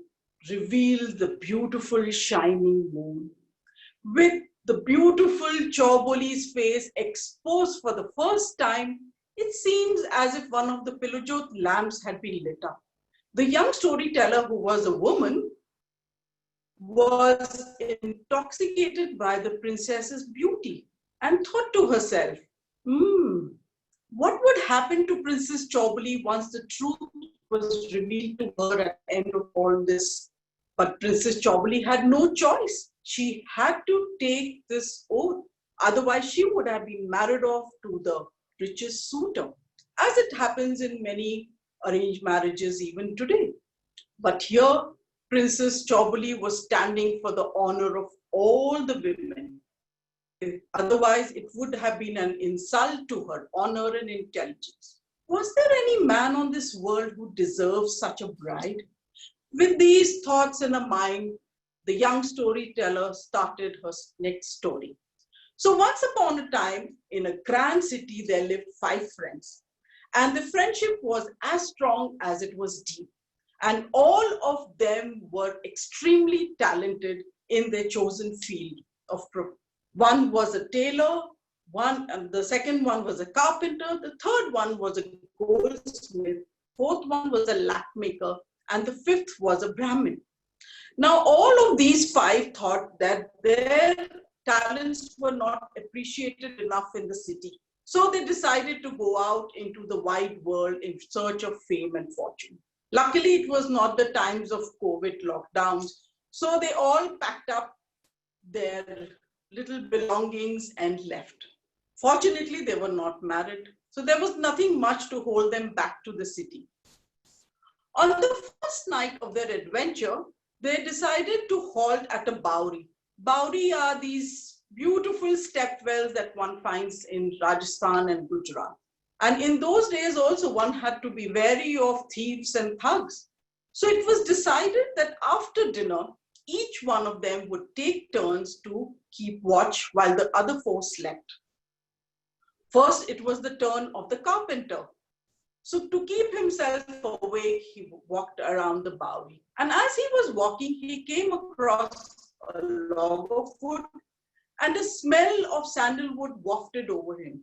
revealed the beautiful shining moon. With the beautiful Chouboli's face exposed for the first time, it seems as if one of the Pilujot lamps had been lit up. The young storyteller, who was a woman, was intoxicated by the princess's beauty and thought to herself, what would happen to Princess Chouboli once the truth was revealed to her at the end of all this? But Princess Chouboli had no choice. She had to take this oath. Otherwise, she would have been married off to the richest suitor, as it happens in many arranged marriages even today. But here, Princess Chouboli was standing for the honor of all the women. Otherwise, it would have been an insult to her honor and intelligence. Was there any man on this world who deserves such a bride? With these thoughts in her mind, the young storyteller started her next story. So once upon a time, in a grand city, there lived 5 friends. And the friendship was as strong as it was deep. And all of them were extremely talented in their chosen field of one was a tailor, the second one was a carpenter, the third one was a goldsmith, fourth one was a lac maker, and the fifth was a Brahmin. Now, all of these 5 thought that their talents were not appreciated enough in the city. So they decided to go out into the wide world in search of fame and fortune. Luckily, it was not the times of COVID lockdowns. So they all packed up their little belongings and left. Fortunately, they were not married. So there was nothing much to hold them back to the city. On the first night of their adventure, they decided to halt at a Bauri. Bauri are these beautiful stepwells that one finds in Rajasthan and Gujarat. And in those days also, one had to be wary of thieves and thugs. So it was decided that after dinner, each one of them would take turns to keep watch while the other 4 slept. First, it was the turn of the carpenter. So to keep himself awake, he walked around the Bauri. And as he was walking, he came across a log of wood, and a smell of sandalwood wafted over him.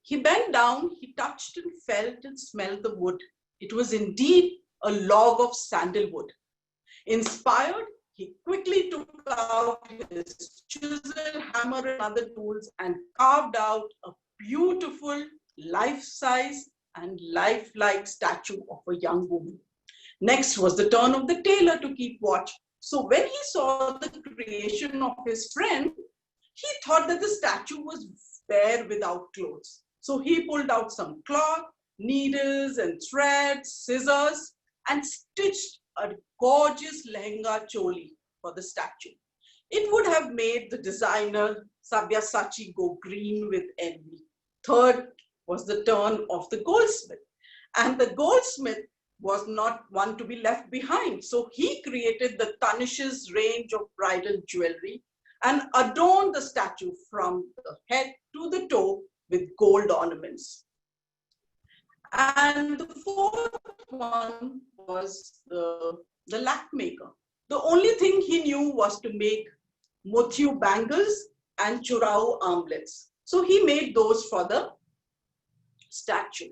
He bent down, he touched and felt and smelled the wood. It was indeed a log of sandalwood. Inspired, he quickly took out his chisel, hammer, and other tools and carved out a beautiful, life-size and lifelike statue of a young woman. Next was the turn of the tailor to keep watch. So when he saw the creation of his friend, he thought that the statue was bare without clothes. So he pulled out some cloth, needles and threads, scissors, and stitched a gorgeous lehenga choli for the statue. It would have made the designer Sabyasachi go green with envy. Third was the turn of the goldsmith. And the goldsmith was not one to be left behind. So he created the Tanish's range of bridal jewelry and adorned the statue from the head to the toe with gold ornaments. And the fourth one was the lac maker. The only thing he knew was to make motiu bangles and churao armlets. So he made those for the statue.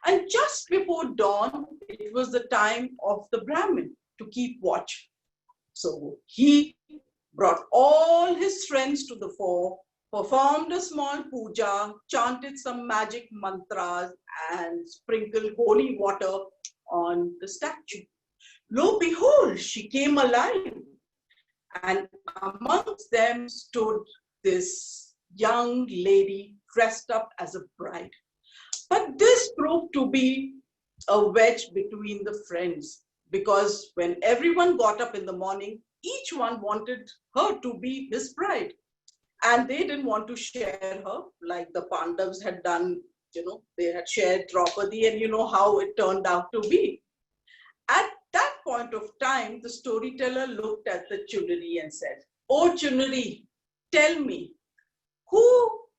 And just before dawn, it was the time of the Brahmin to keep watch. So he brought all his friends to the fore, performed a small puja, chanted some magic mantras, and sprinkled holy water on the statue. Lo, behold, she came alive. And amongst them stood this young lady dressed up as a bride. But this proved to be a wedge between the friends, because when everyone got up in the morning, each one wanted her to be his bride. And they didn't want to share her like the Pandavas had done. They had shared Draupadi, and you know how it turned out to be. At that point of time, the storyteller looked at the Chunari and said, "Oh Chunari, tell me, who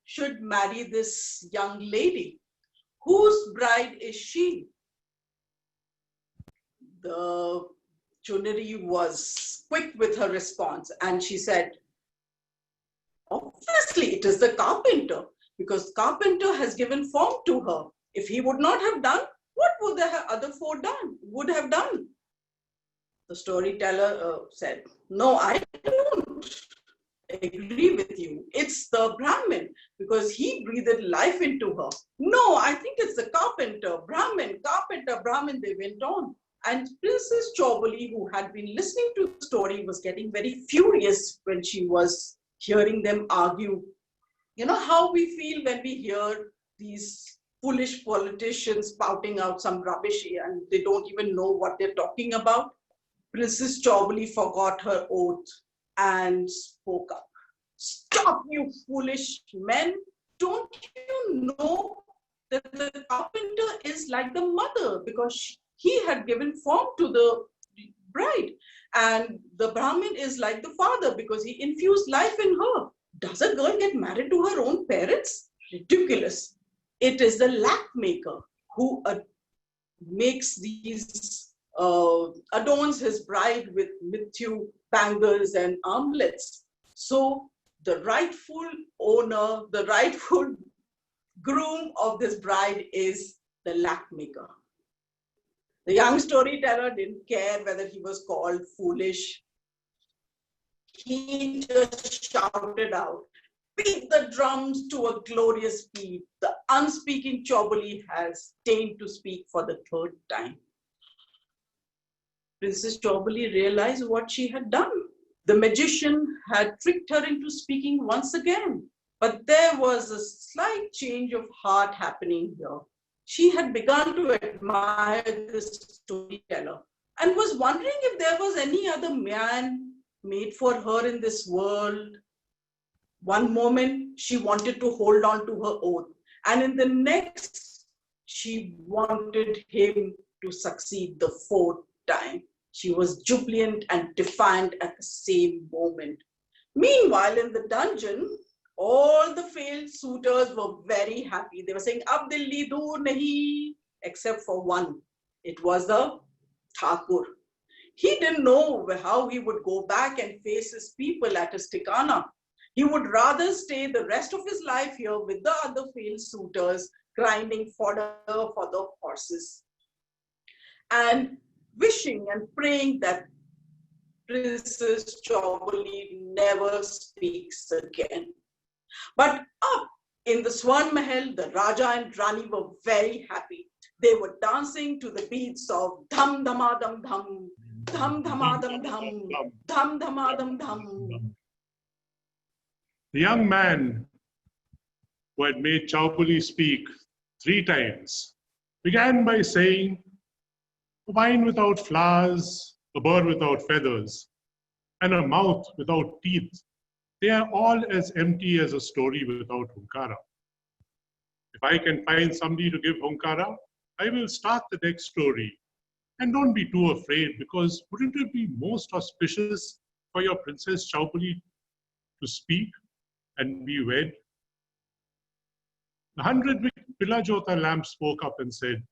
should marry this young lady? Whose bride is she?" The Chunari was quick with her response, and she said, "Obviously, it is the carpenter, because carpenter has given form to her. If he would not have done, what would the other 4 would have done?" The storyteller said, "No, I don't agree with you. It's the Brahmin, because he breathed life into her." "No, I think it's the carpenter, Brahmin, carpenter, Brahmin," they went on. And Princess Chouboli, who had been listening to the story, was getting very furious when she was hearing them argue. You know how we feel when we hear these foolish politicians spouting out some rubbish and they don't even know what they're talking about? Princess Chouboli forgot her oath and spoke up. "Stop, you foolish men! Don't you know that the carpenter is like the mother, because he had given form to the bride, And the Brahmin is like the father because he infused life in her. Does a girl get married to her own parents? Ridiculous. It is the lac maker who makes these, adorns his bride with mithu, bangles, and armlets. So the rightful owner, the rightful groom of this bride is the lac maker. The young storyteller didn't care whether he was called foolish. He just shouted out, "Beat the drums to a glorious speed. The unspeaking Chouboli has deigned to speak for the third time." Princess Chouboli realized what she had done. The magician had tricked her into speaking once again. But there was a slight change of heart happening here. She had begun to admire this storyteller and was wondering if there was any other man made for her in this world. One moment, she wanted to hold on to her oath, and in the next, she wanted him to succeed the fourth time. She was jubilant and defiant at the same moment. Meanwhile, in the dungeon, all the failed suitors were very happy. They were saying, "Ab dilli dur nahi," except for one. It was the Thakur. He didn't know how he would go back and face his people at his tikana. He would rather stay the rest of his life here with the other failed suitors, grinding fodder for the horses, and wishing and praying that Princess Chouboli never speaks again. But up in the Swan Mahal, the Raja and Rani were very happy. They were dancing to the beats of dham dhama dham dham, dham dhama dham dham, dham dhama dham dham. The young man who had made Chouboli speak 3 times began by saying, "A vine without flowers, a bird without feathers, and a mouth without teeth, they are all as empty as a story without Hunkara. If I can find somebody to give Hunkara, I will start the next story. And don't be too afraid, because wouldn't it be most auspicious for your Princess Chouboli to speak and be wed?" The 100-wick Pilajota lamp spoke up and said,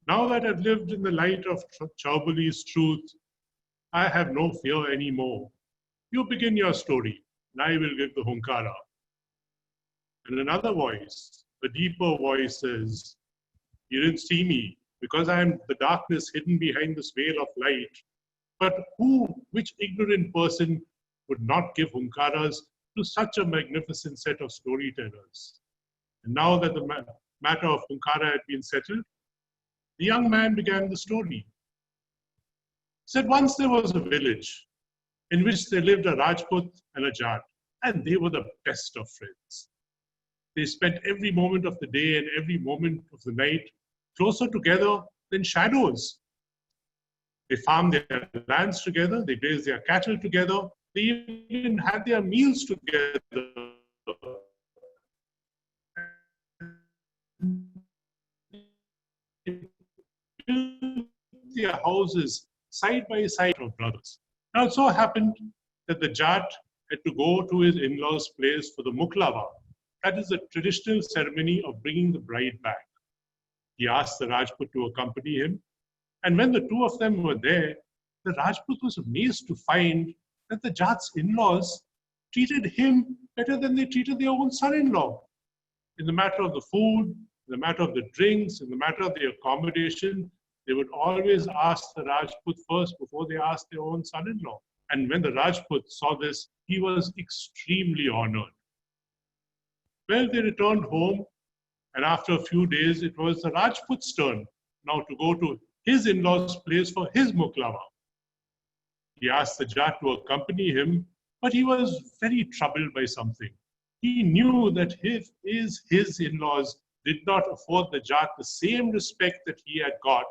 "Now that I've lived in the light of Chouboli's truth, I have no fear anymore. You begin your story, and I will give the Hunkara." And another voice, a deeper voice, says, "You didn't see me because I am the darkness hidden behind this veil of light. But which ignorant person would not give Hunkaras to such a magnificent set of storytellers?" And now that the matter of Hunkara had been settled, the young man began the story. He said, once there was a village in which there lived a Rajput and a Jat, and they were the best of friends. They spent every moment of the day and every moment of the night closer together than shadows. They farmed their lands together, they grazed their cattle together, they even had their meals together. Their houses side by side of brothers. Now it so happened that the Jat had to go to his in-laws' place for the Muklava. That is the traditional ceremony of bringing the bride back. He asked the Rajput to accompany him, and when the two of them were there, the Rajput was amazed to find that the Jat's in-laws treated him better than they treated their own son-in-law. In the matter of the food, in the matter of the drinks, in the matter of the accommodation, they would always ask the Rajput first before they asked their own son-in-law. And when the Rajput saw this, he was extremely honored. Well, they returned home, and after a few days, it was the Rajput's turn now to go to his in-law's place for his muklava. He asked the Jat to accompany him, but he was very troubled by something. He knew that if his in-laws did not afford the Jat the same respect that he had got,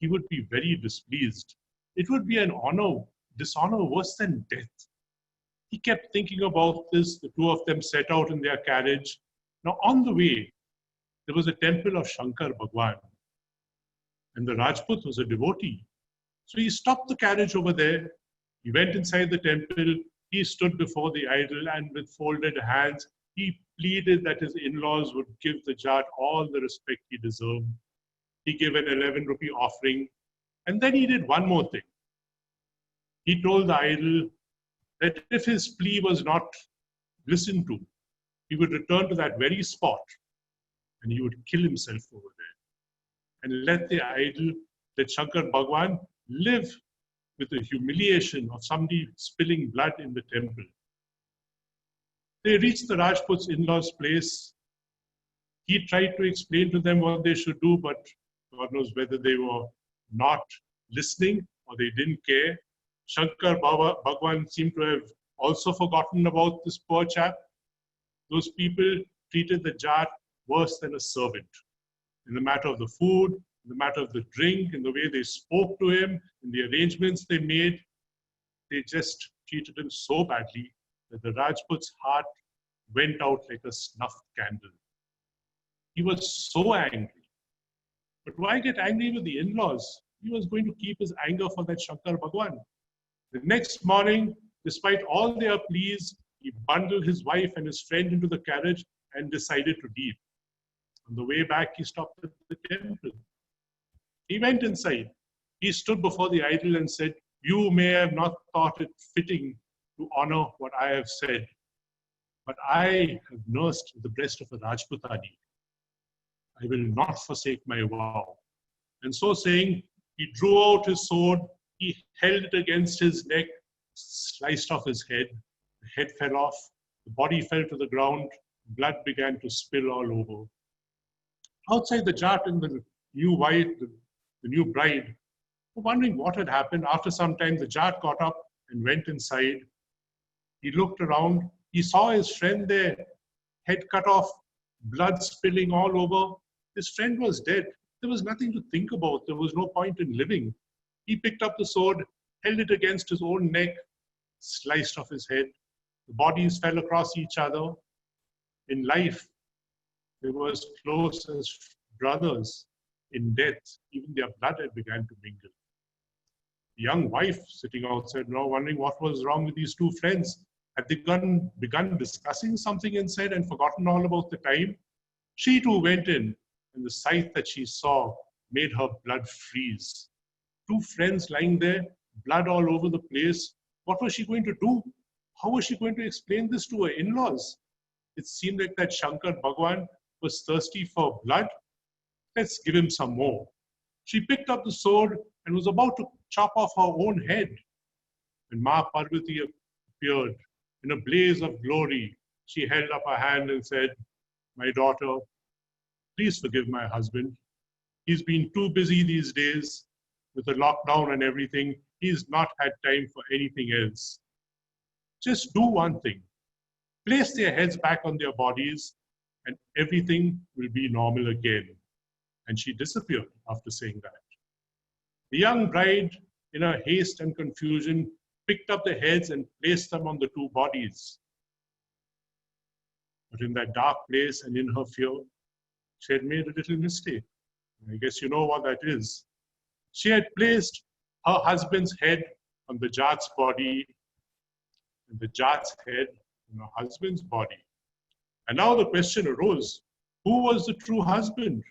he would be very displeased. It would be an dishonor worse than death. He kept thinking about this. The two of them set out in their carriage. Now on the way, there was a temple of Shankar Bhagwan. And the Rajput was a devotee. So he stopped the carriage over there He went inside the temple. He stood before the idol and with folded hands, he pleaded that his in-laws would give the Jat all the respect he deserved. He gave an 11 rupee offering. And then he did one more thing. He told the idol that if his plea was not listened to, he would return to that very spot and he would kill himself over there and let the idol, let Shankar Bhagwan, live with the humiliation of somebody spilling blood in the temple. They reached the Rajput's in-laws' place. He tried to explain to them what they should do, but God knows whether they were not listening or they didn't care. Shankar Bhagwan seemed to have also forgotten about this poor chap. Those people treated the Jat worse than a servant. In the matter of the food, in the matter of the drink, in the way they spoke to him, in the arrangements they made, they just treated him so badly that the Rajput's heart went out like a snuffed candle. He was so angry. But why get angry with the in-laws? He was going to keep his anger for that Shankar Bhagwan. The next morning, despite all their pleas, he bundled his wife and his friend into the carriage and decided to leave. On the way back, he stopped at the temple. He went inside. He stood before the idol and said, "You may have not thought it fitting to honor what I have said, but I have nursed the breast of a Rajputani. I will not forsake my vow." And so saying, he drew out his sword, he held it against his neck, sliced off his head. The head fell off, the body fell to the ground, blood began to spill all over. Outside, the Jat and the new wife, the new bride, were wondering what had happened. After some time, the Jat got up and went inside. He looked around. He saw his friend there, head cut off, blood spilling all over. His friend was dead. There was nothing to think about. There was no point in living. He picked up the sword, held it against his own neck, sliced off his head. The bodies fell across each other. In life, they were as close as brothers. In death, even their blood had begun to mingle. The young wife sitting outside now wondering what was wrong with these two friends. Had they begun discussing something inside and forgotten all about the time? She too went in, and the sight that she saw made her blood freeze. Two friends lying there, blood all over the place. What was she going to do? How was she going to explain this to her in-laws? It seemed like that Shankar Bhagwan was thirsty for blood. Let's give him some more. She picked up the sword and was about to chop off her own head when Ma Parvati appeared in a blaze of glory. She held up her hand and said, "My daughter, please forgive my husband. He's been too busy these days with the lockdown and everything. He's not had time for anything else. Just do one thing. Place their heads back on their bodies and everything will be normal again." And she disappeared after saying that. The young bride, in her haste and confusion, picked up the heads and placed them on the two bodies. But in that dark place and in her fear, she had made a little mistake. I guess you know what that is. She had placed her husband's head on the Jat's body and the Jat's head on her husband's body. And now the question arose, who was the true husband?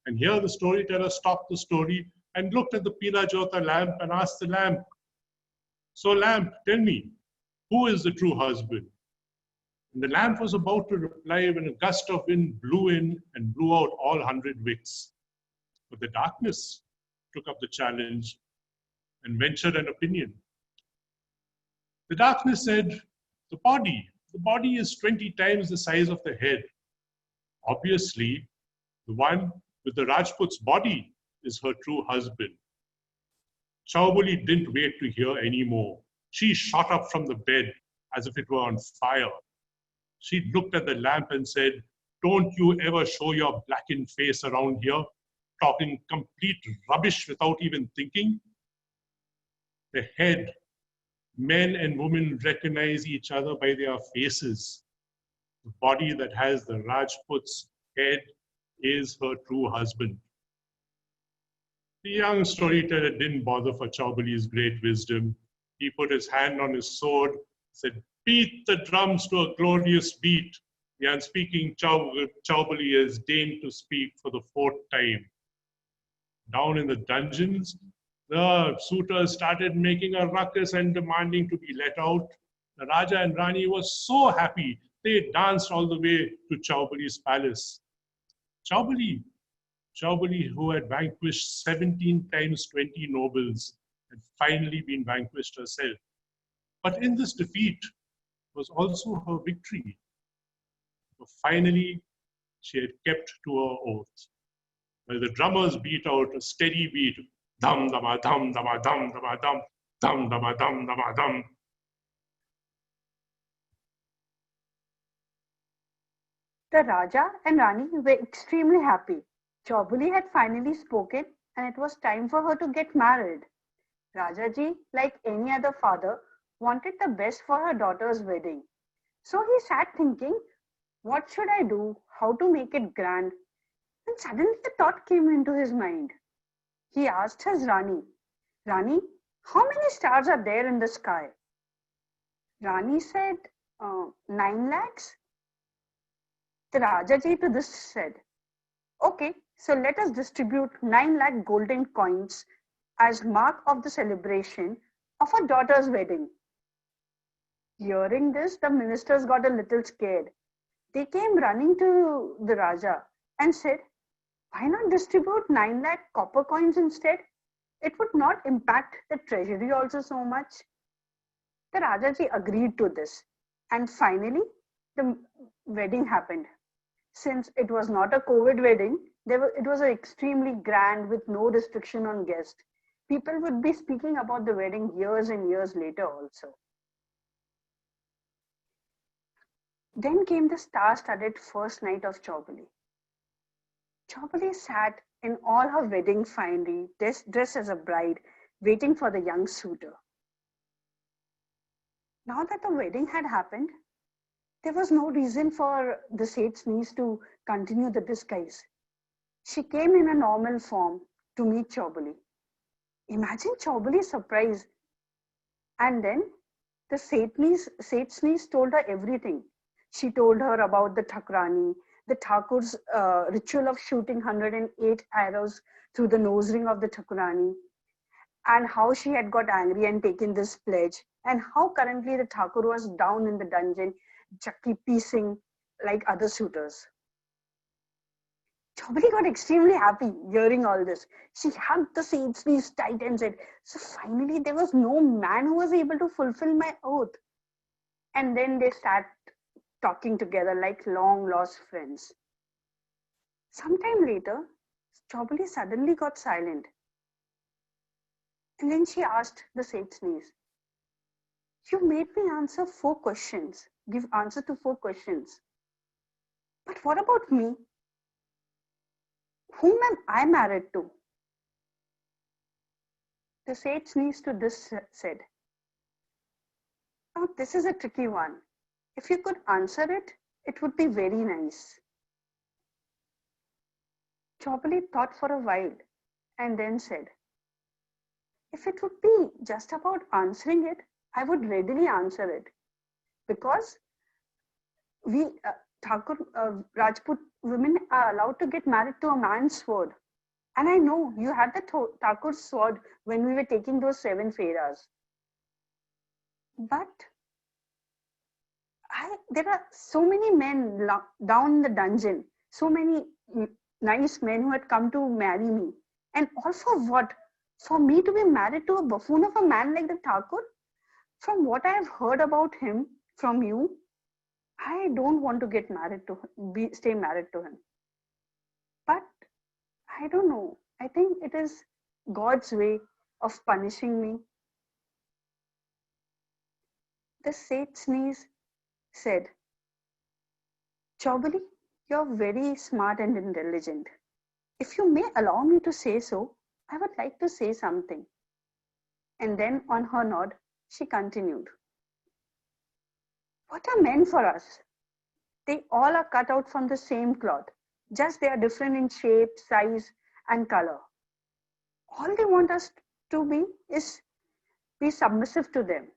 And here the storyteller stopped the story and looked at the Pila Jota lamp and asked the lamp, "So lamp, tell me, who is the true husband?" And the lamp was about to reply when a gust of wind blew in and blew out all 100 wicks. But the darkness took up the challenge and ventured an opinion. The darkness said, the body is 20 times the size of the head. Obviously, the one with the Rajput's body is her true husband. Chouboli didn't wait to hear any more. She shot up from the bed as if it were on fire. She looked at the lamp and said, "Don't you ever show your blackened face around here, talking complete rubbish without even thinking." The head, men and women recognize each other by their faces. The body that has the Rajput's head is her true husband. The young storyteller didn't bother for Chouboli's great wisdom. He put his hand on his sword, said, "Beat the drums to a glorious beat." The unspeaking Chouboli has deigned to speak for the fourth time. Down in the dungeons, the suitors started making a ruckus and demanding to be let out. The Raja and Rani were so happy, they danced all the way to Chouboli's palace. Chouboli, who had vanquished 17 times 20 nobles, had finally been vanquished herself. But in this defeat was also her victory. For finally, she had kept to her oath. While the drummers beat out a steady beat, dum dama dum dama dum dama dum, dum dama dum dama dum. The Raja and Rani were extremely happy. Chouboli had finally spoken and it was time for her to get married. Rajaji, like any other father, wanted the best for her daughter's wedding. So he sat thinking, what should I do? How to make it grand? And suddenly a thought came into his mind. He asked his Rani, "Rani, how many stars are there in the sky?" Rani said, 9 lakhs. The Rajaji to this said, "Okay, so let us distribute 9 lakh golden coins as mark of the celebration of our daughter's wedding." Hearing this, the ministers got a little scared. They came running to the Raja and said, "Why not distribute 9 lakh copper coins instead? It would not impact the treasury also so much." The Rajaji agreed to this. And finally, the wedding happened. Since it was not a COVID wedding, it was extremely grand with no restriction on guests. People would be speaking about the wedding years and years later also. Then came the star-studded first night of Chouboli. Chouboli sat in all her wedding finery, dressed as a bride, waiting for the young suitor. Now that the wedding had happened, there was no reason for the Seth's niece to continue the disguise. She came in a normal form to meet Chouboli. Imagine Chouboli's surprise. And then the Seth's niece told her everything. She told her about the Thakurani, the Thakur's ritual of shooting 108 arrows through the nose ring of the Thakurani, and how she had got angry and taken this pledge, and how currently the Thakur was down in the dungeon, chakki piecing like other suitors. Chouboli got extremely happy hearing all this. She hugged the Seth's niece tight and said, "So finally there was no man who was able to fulfill my oath." And then they sat talking together like long lost friends. Sometime later, Chouboli suddenly got silent. And then she asked the Seth's niece, "You made me answer 4 questions, give answer to 4 questions. But what about me? Whom am I married to?" The Seth's niece to this said, "Now this is a tricky one. If you could answer it, it would be very nice." Chouboli thought for a while and then said, "If it would be just about answering it, I would readily answer it. Because we Thakur Rajput women are allowed to get married to a man's sword. And I know you had the Thakur's sword when we were taking those 7 feras. But there are so many men down in the dungeon, so many nice men who had come to marry me. And all for what? For me to be married to a buffoon of a man like the Thakur? From what I have heard about him from you, I don't want to get married to him, stay married to him. But I don't know. I think it is God's way of punishing me." The Seth's niece said, "Chouboli, you're very smart and intelligent. If you may allow me to say so, I would like to say something." And then on her nod, she continued, "What are men for us? They all are cut out from the same cloth, just they are different in shape, size, and color. All they want us to be is be submissive to them.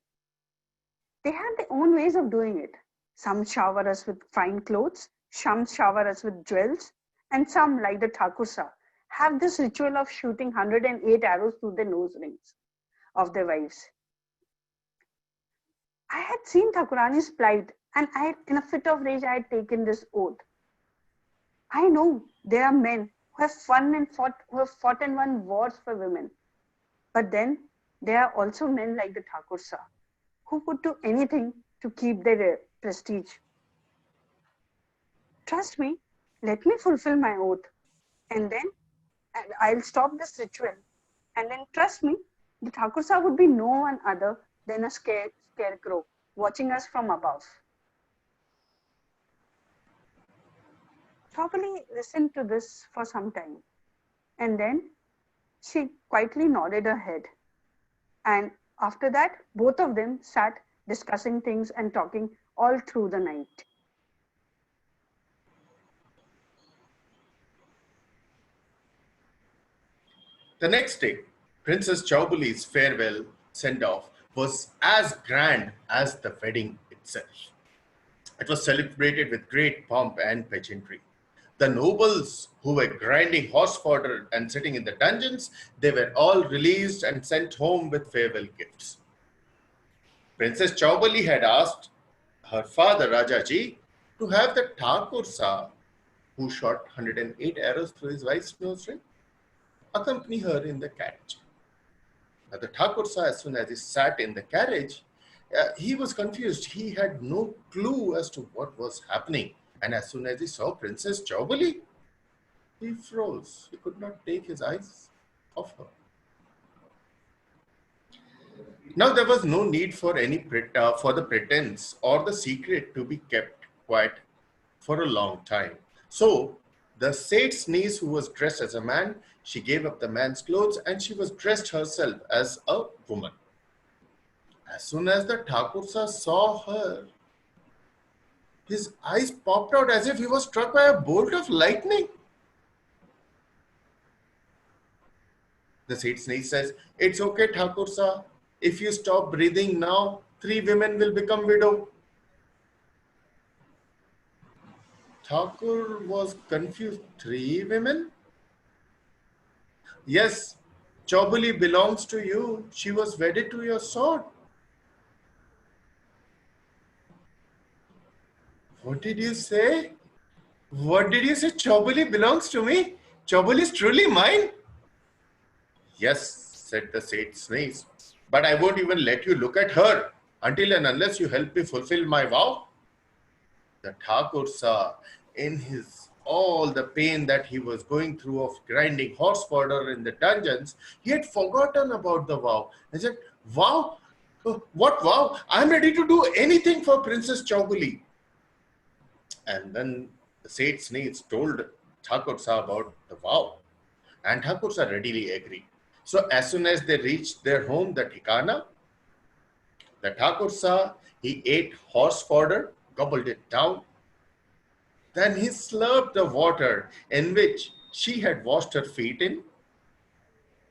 They had their own ways of doing it. Some shower us with fine clothes, some shower us with jewels, and some, like the Thakursa, have this ritual of shooting 108 arrows through the nose rings of their wives. I had seen Thakurani's plight, and in a fit of rage, I had taken this oath. I know there are men who have fought and won wars for women. But then there are also men like the Thakursa who would do anything to keep their prestige. Trust me, let me fulfill my oath, and then I'll stop this ritual. And then trust me, the Thakursa would be no one other than a scarecrow watching us from above. Chouboli listened to this for some time, and then she quietly nodded her head. And after that, both of them sat discussing things and talking all through the night. The next day, Princess Chouboli's farewell send-off was as grand as the wedding itself. It was celebrated with great pomp and pageantry. The nobles who were grinding horse fodder and sitting in the dungeons, they were all released and sent home with farewell gifts. Princess Chouboli had asked her father Rajaji to have the Thakursa, who shot 108 arrows through his wife's nose ring, accompany her in the carriage. Now the Thakursa, as soon as he sat in the carriage, he was confused. He had no clue as to what was happening. And as soon as he saw Princess Chouboli, he froze. He could not take his eyes off her. Now there was no need for for the pretense or the secret to be kept quiet for a long time. So the Seth's niece, who was dressed as a man, she gave up the man's clothes and she was dressed herself as a woman. As soon as the Thakursa saw her, his eyes popped out as if he was struck by a bolt of lightning. The Seth's niece says, "It's okay, Thakursa. If you stop breathing now, 3 women will become widow." Thakur was confused. 3 women? Yes, Chouboli belongs to you. She was wedded to your sword. What did you say? What did you say? Chouboli belongs to me? Chouboli is truly mine? Yes, said the Seth's niece. But I won't even let you look at her until and unless you help me fulfill my vow. The Thakursa, in his all the pain that he was going through of grinding horse fodder in the dungeons, he had forgotten about the vow. He said, "Vow? What vow? I'm ready to do anything for Princess Chouboli." And then the Seth's niece told Thakursa about the vow, and Thakursa readily agreed. So as soon as they reached their home, the Thikana, the Thakursa, he ate horse fodder, gobbled it down. Then he slurped the water in which she had washed her feet in,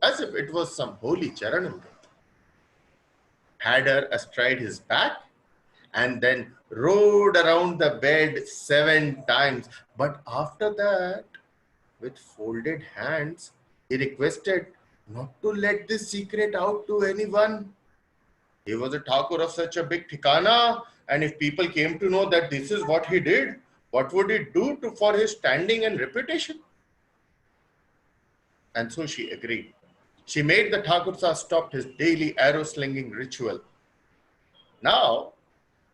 as if it was some holy Charanamrita, had her astride his back, and then rode around the bed 7 times. But after that, with folded hands, he requested not to let this secret out to anyone. He was a Thakur of such a big Thikana, and if people came to know that this is what he did, what would it do for his standing and reputation? And so she agreed. She made the Thakursa stop his daily arrow slinging ritual. Now,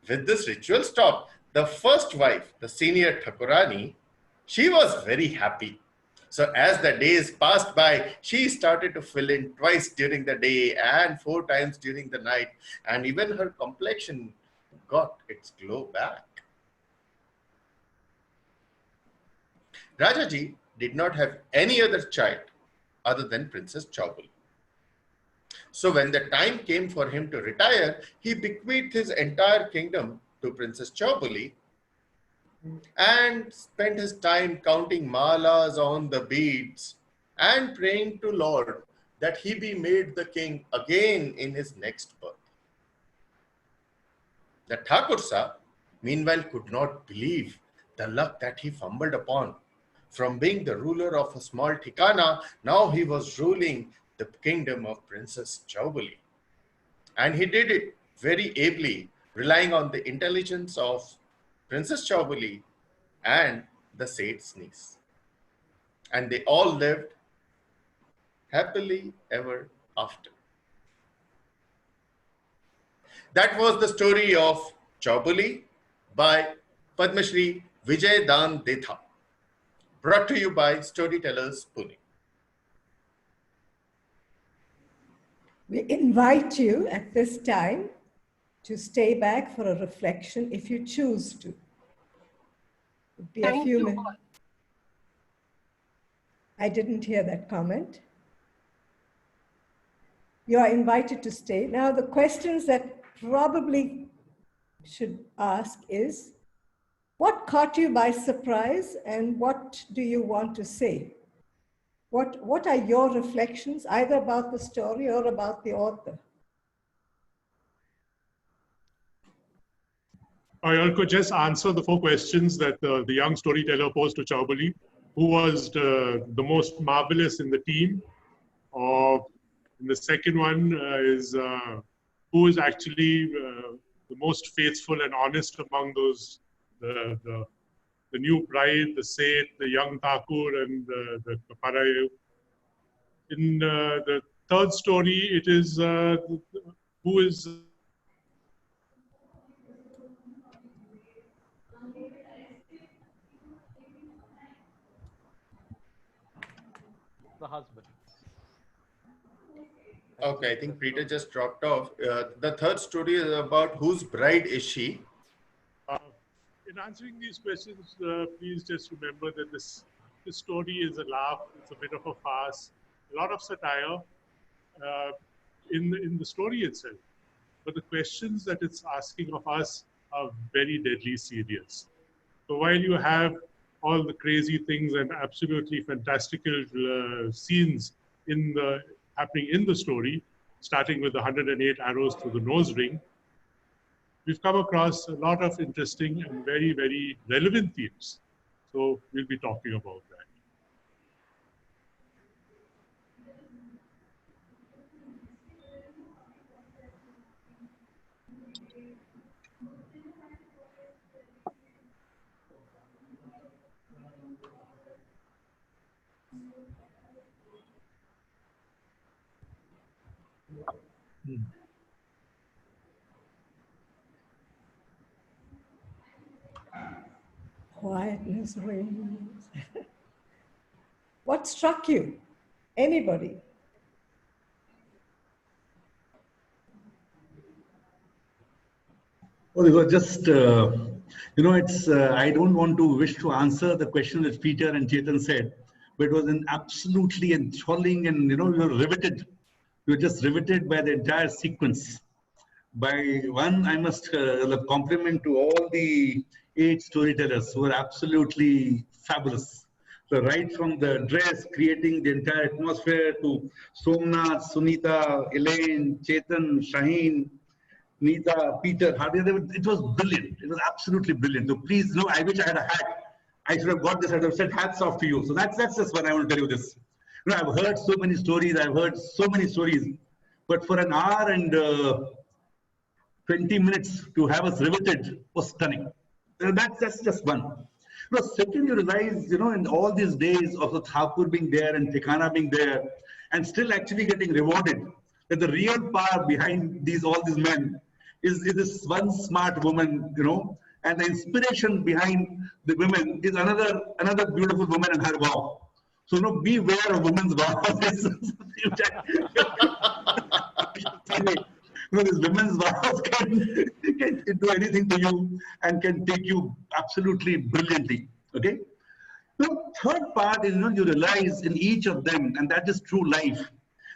with this ritual stopped, the first wife, the senior Thakurani, she was very happy. So as the days passed by, she started to fill in twice during the day and 4 times during the night. And even her complexion got its glow back. Rajaji did not have any other child other than Princess Chouboli. So when the time came for him to retire, he bequeathed his entire kingdom to Princess Chouboli and spent his time counting malas on the beads and praying to Lord that he be made the king again in his next birth. The Thakursa, meanwhile, could not believe the luck that he fumbled upon. From being the ruler of a small Thikana, now he was ruling the kingdom of Princess Chouboli. And he did it very ably, relying on the intelligence of Princess Chouboli and the Seth's niece. And they all lived happily ever after. That was the story of Chouboli by Padma Shri Vijay Dan Detha, brought to you by Storytellers Pune. We invite you at this time to stay back for a reflection if you choose to. It'd be a Thank few you minutes. all. I didn't hear that comment. You are invited to stay. Now, the questions that probably should ask is, what caught you by surprise and what do you want to say? What are your reflections, either about the story or about the author? I could just answer the 4 questions that the young storyteller posed to Chouboli. Who was the most marvelous in the team? And the second one is who is actually the most faithful and honest among those, the new bride, the Seth, the young Thakur, and the Kaparayu. In the third story, it is who is The husband. Okay, I think Peter just dropped off. The third story is about whose bride is she? in answering these questions, please just remember that this story is a laugh, it's a bit of a farce, a lot of satire in the story itself. But the questions that it's asking of us are very deadly serious. So while you have all the crazy things and absolutely fantastical scenes happening in the story, starting with the 108 arrows through the nose ring, we've come across a lot of interesting and very, very relevant themes. So we'll be talking about that. Quietness reigns. What struck you? Anybody? Well, it was just, it's, I don't want to wish to answer the question that Peter and Chetan said, but it was an absolutely enthralling and, we were riveted. We were just riveted by the entire sequence. By one, I must compliment to all the 8 storytellers who were absolutely fabulous. So right from the dress, creating the entire atmosphere, to Somnath, Sunita, Elaine, Chetan, Shaheen, Neeta, Peter, it was brilliant. It was absolutely brilliant. So please, I wish I had a hat. I should have got this. I would have said hats off to you. So that's just what I want to tell you this. I've heard so many stories. But for an hour and 20 minutes to have us riveted was stunning. That's just one. Second, you realize, in all these days of the Thakur being there and Thikana being there, and still actually getting rewarded, that the real power behind all these men is this one smart woman, and the inspiration behind the women is another beautiful woman in her vow. So, beware of women's vows. These women's vows can do anything to you and can take you absolutely brilliantly. Okay. The third part is, you realize in each of them, and that is true life.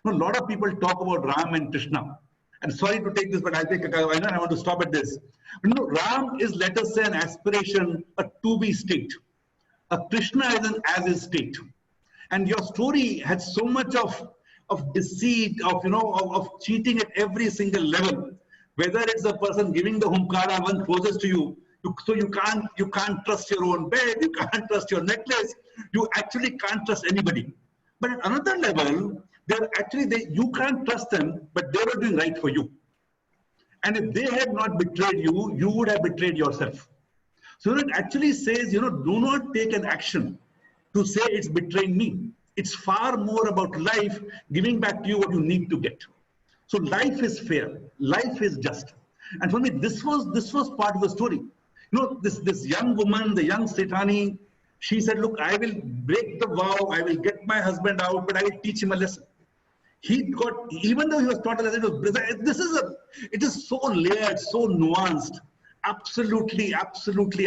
A lot of people talk about Ram and Krishna. And sorry to take this, but I think I want to stop at this. Ram is, let us say, an aspiration, a to-be state. A Krishna is an as-is state. And your story had so much of of deceit, of cheating at every single level. Whether it's the person giving the humkara one closest to you, so you can't trust your own bed, you can't trust your necklace, you actually can't trust anybody. But at another level, you can't trust them, but they were doing right for you. And if they had not betrayed you, you would have betrayed yourself. So it actually says, do not take an action to say it's betraying me. It's far more about life giving back to you what you need to get. So life is fair, life is just. And for me, this was part of the story. This young woman, the young Setani, she said, look, I will break the vow, I will get my husband out, but I will teach him a lesson. Even though he was taught a lesson, it is so layered, so nuanced, absolutely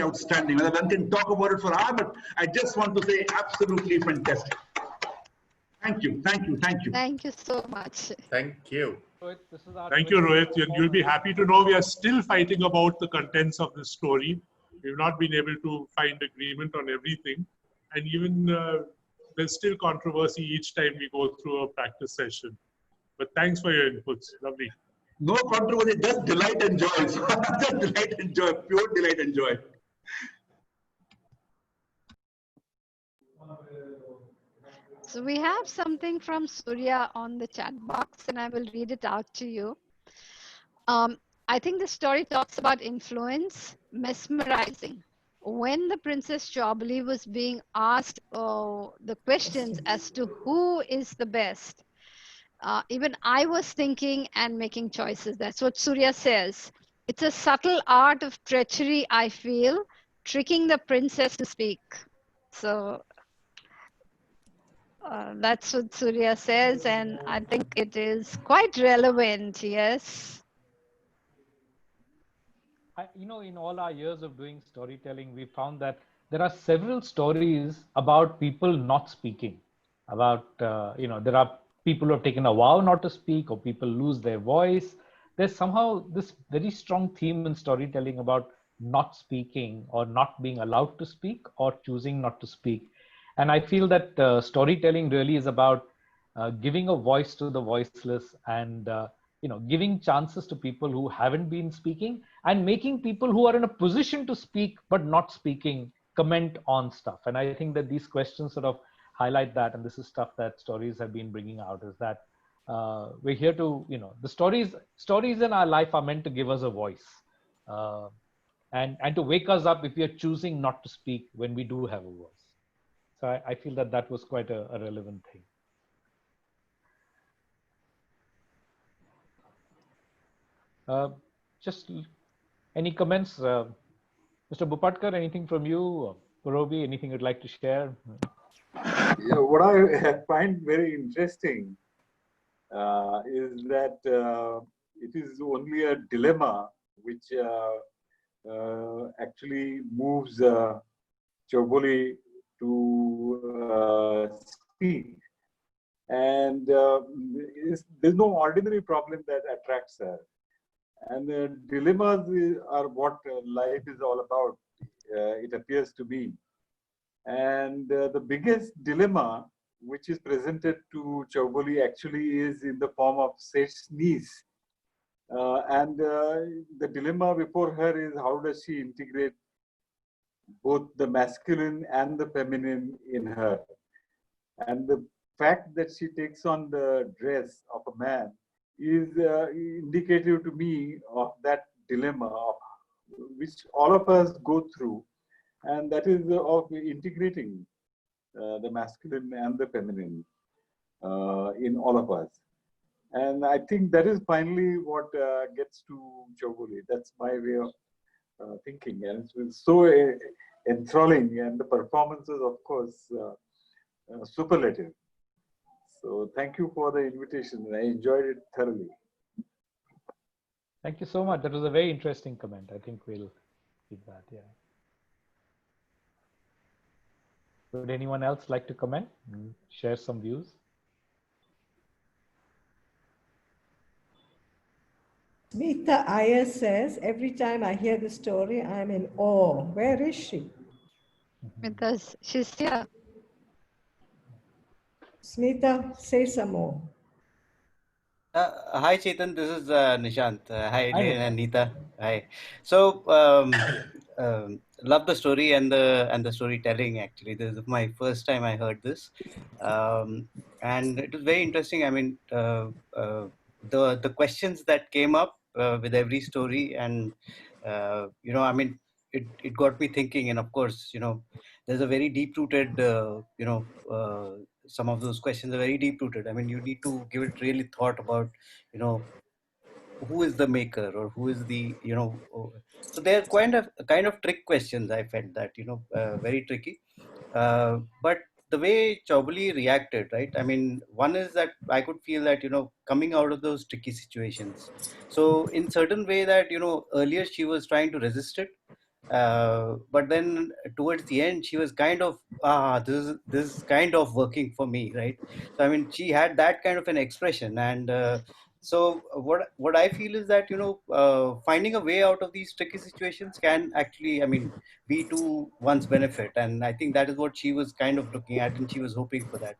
outstanding. One can talk about it for hours, but I just want to say absolutely fantastic. Thank you. Thank you so much. Thank you. Thank you, Rohit. And you'll be happy to know we are still fighting about the contents of this story. We've not been able to find agreement on everything. And even there's still controversy each time we go through a practice session. But thanks for your inputs. Lovely. No controversy, just delight and joy. Just delight and joy, pure delight and joy. So we have something from Surya on the chat box, and I will read it out to you. I think the story talks about influence, mesmerizing. When the Princess Chouboli was being asked the questions as to who is the best, even I was thinking and making choices. That's what Surya says. It's a subtle art of treachery, I feel, tricking the princess to speak. So that's what Surya says, and I think it is quite relevant, yes. In all our years of doing storytelling, we found that there are several stories about people not speaking. About, there are people who have taken a vow not to speak, or people lose their voice. There's somehow this very strong theme in storytelling about not speaking, or not being allowed to speak, or choosing not to speak. And I feel that storytelling really is about giving a voice to the voiceless, and giving chances to people who haven't been speaking, and making people who are in a position to speak but not speaking comment on stuff. And I think that these questions sort of highlight that, and this is stuff that stories have been bringing out, is that we're here to, the stories in our life are meant to give us a voice, and to wake us up if we are choosing not to speak when we do have a voice. So I feel that was quite a relevant thing. Just any comments, Mr. Bupatkar, anything from you? Purobi, anything you'd like to share? Yeah, what I find very interesting is that it is only a dilemma which actually moves Chouboli to speak. And there's no ordinary problem that attracts her. And the dilemmas are what life is all about, it appears to be. And the biggest dilemma which is presented to Chouboli actually is in the form of Seth's niece. And the dilemma before her is how does she integrate both the masculine and the feminine in her. And the fact that she takes on the dress of a man is indicative to me of that dilemma which all of us go through, and that is of integrating the masculine and the feminine in all of us. And I think that is finally what gets to Chouboli. That's my way of thinking, and it's so enthralling, and the performances, of course, superlative. So thank you for the invitation. I enjoyed it thoroughly. Thank you so much. That was a very interesting comment. I think we'll keep that. Yeah. Would anyone else like to comment and share some views? Smita Iyer says, every time I hear the story, I'm in awe. Where is she? Because she's here. Smita, say some more. Hi Chetan, this is Nishant. Hi Hi, Elaine Nishant. and Neeta. Hi. So love the story and the storytelling. Actually, this is my first time I heard this, and it was very interesting. I mean, the questions that came up with every story, and I mean, it got me thinking. And of course, there's a very deep rooted, some of those questions are very deep rooted. I mean, you need to give it really thought about, you know, who is the maker or who is the, so they're kind of trick questions. I felt that, very tricky. But the way Chouboli reacted, right? I mean, one is that I could feel that, coming out of those tricky situations. So in certain way that, earlier she was trying to resist it, but then towards the end she was kind of this is kind of working for me, right? So I mean, she had that kind of an expression. And so what I feel is that, finding a way out of these tricky situations can actually, I mean, be to one's benefit. And I think that is what she was kind of looking at, and she was hoping for that.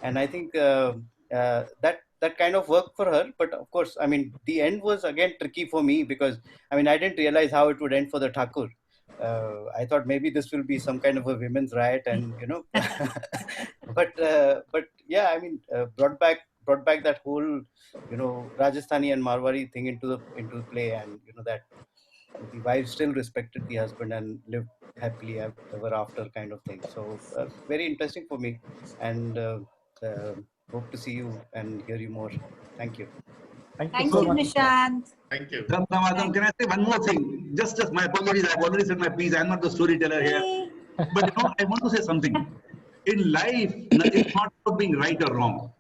And I think that kind of worked for her. But of course, I mean, the end was again tricky for me, because I mean, I didn't realize how it would end for the Thakur. I thought maybe this will be some kind of a women's riot, and but yeah, I mean, brought back that whole, Rajasthani and Marwari thing into play. And that the wife still respected the husband and lived happily ever after, kind of thing. So very interesting for me. And uh, hope to see you and hear you more. Thank you. Thank you Thank so you, much. Nishant. Thank you. Madam, can I say one more thing? Just my apologies. I've already said my piece. I'm not the storyteller here. But I want to say something. In life, it's not about being right or wrong.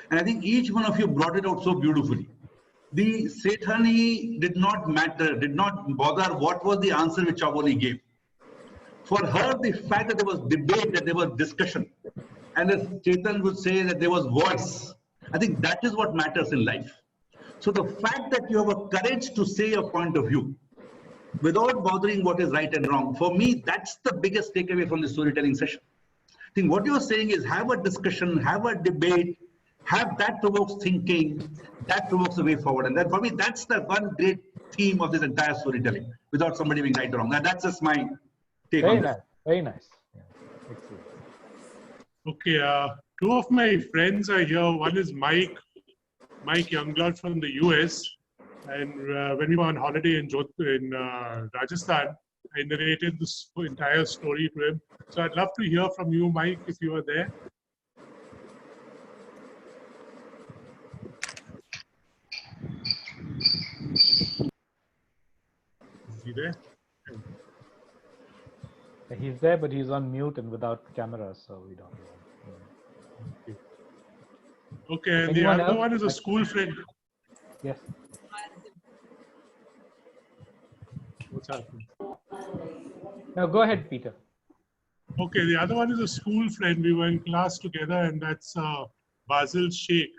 And I think each one of you brought it out so beautifully. The Sethani did not matter, did not bother what was the answer which Chouboli gave. For her, the fact that there was debate, that there was discussion, and as Chetan would say, that there was voice, I think that is what matters in life. So the fact that you have a courage to say your point of view without bothering what is right and wrong, for me, that's the biggest takeaway from the storytelling session. I think what you're saying is have a discussion, have a debate, have that provokes thinking, that provokes a way forward. And that, for me, that's the one great theme of this entire storytelling, without somebody being right or wrong. And that's just my take Very on this. nice. Very nice. Yeah. Excellent. Okay, two of my friends are here. One is Mike Youngblood from the US. And when we were on holiday in Rajasthan, I narrated this entire story to him. So I'd love to hear from you, Mike, if you are there. Is he there? He's there, but he's on mute and without camera, so we don't know. Okay, and Anyone the other else? one is a school friend. Yes. What's happening? No, go ahead, Peter. Okay, the other one is a school friend. We were in class together, and that's Basil Sheikh.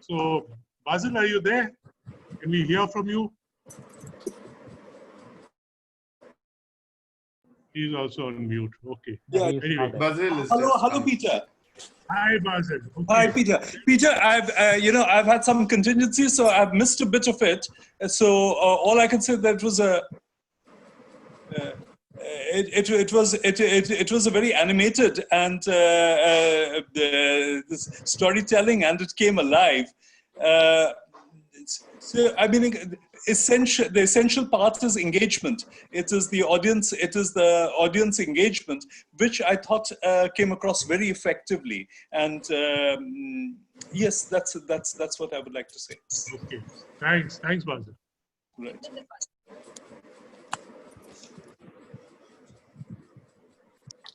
So, Basil, are you there? Can we hear from you? He's also on mute. Okay. Yeah, Anyway, Basil is Hello, Peter. Hi, Basil. Okay. Hi, Peter. Peter, I've had some contingencies, so I've missed a bit of it. So all I can say that was it was a very animated and this storytelling, and it came alive. So I mean, the essential part is engagement. It is the audience engagement, which I thought came across very effectively. And yes, that's what I would like to say. Okay, thanks, Basil. Right.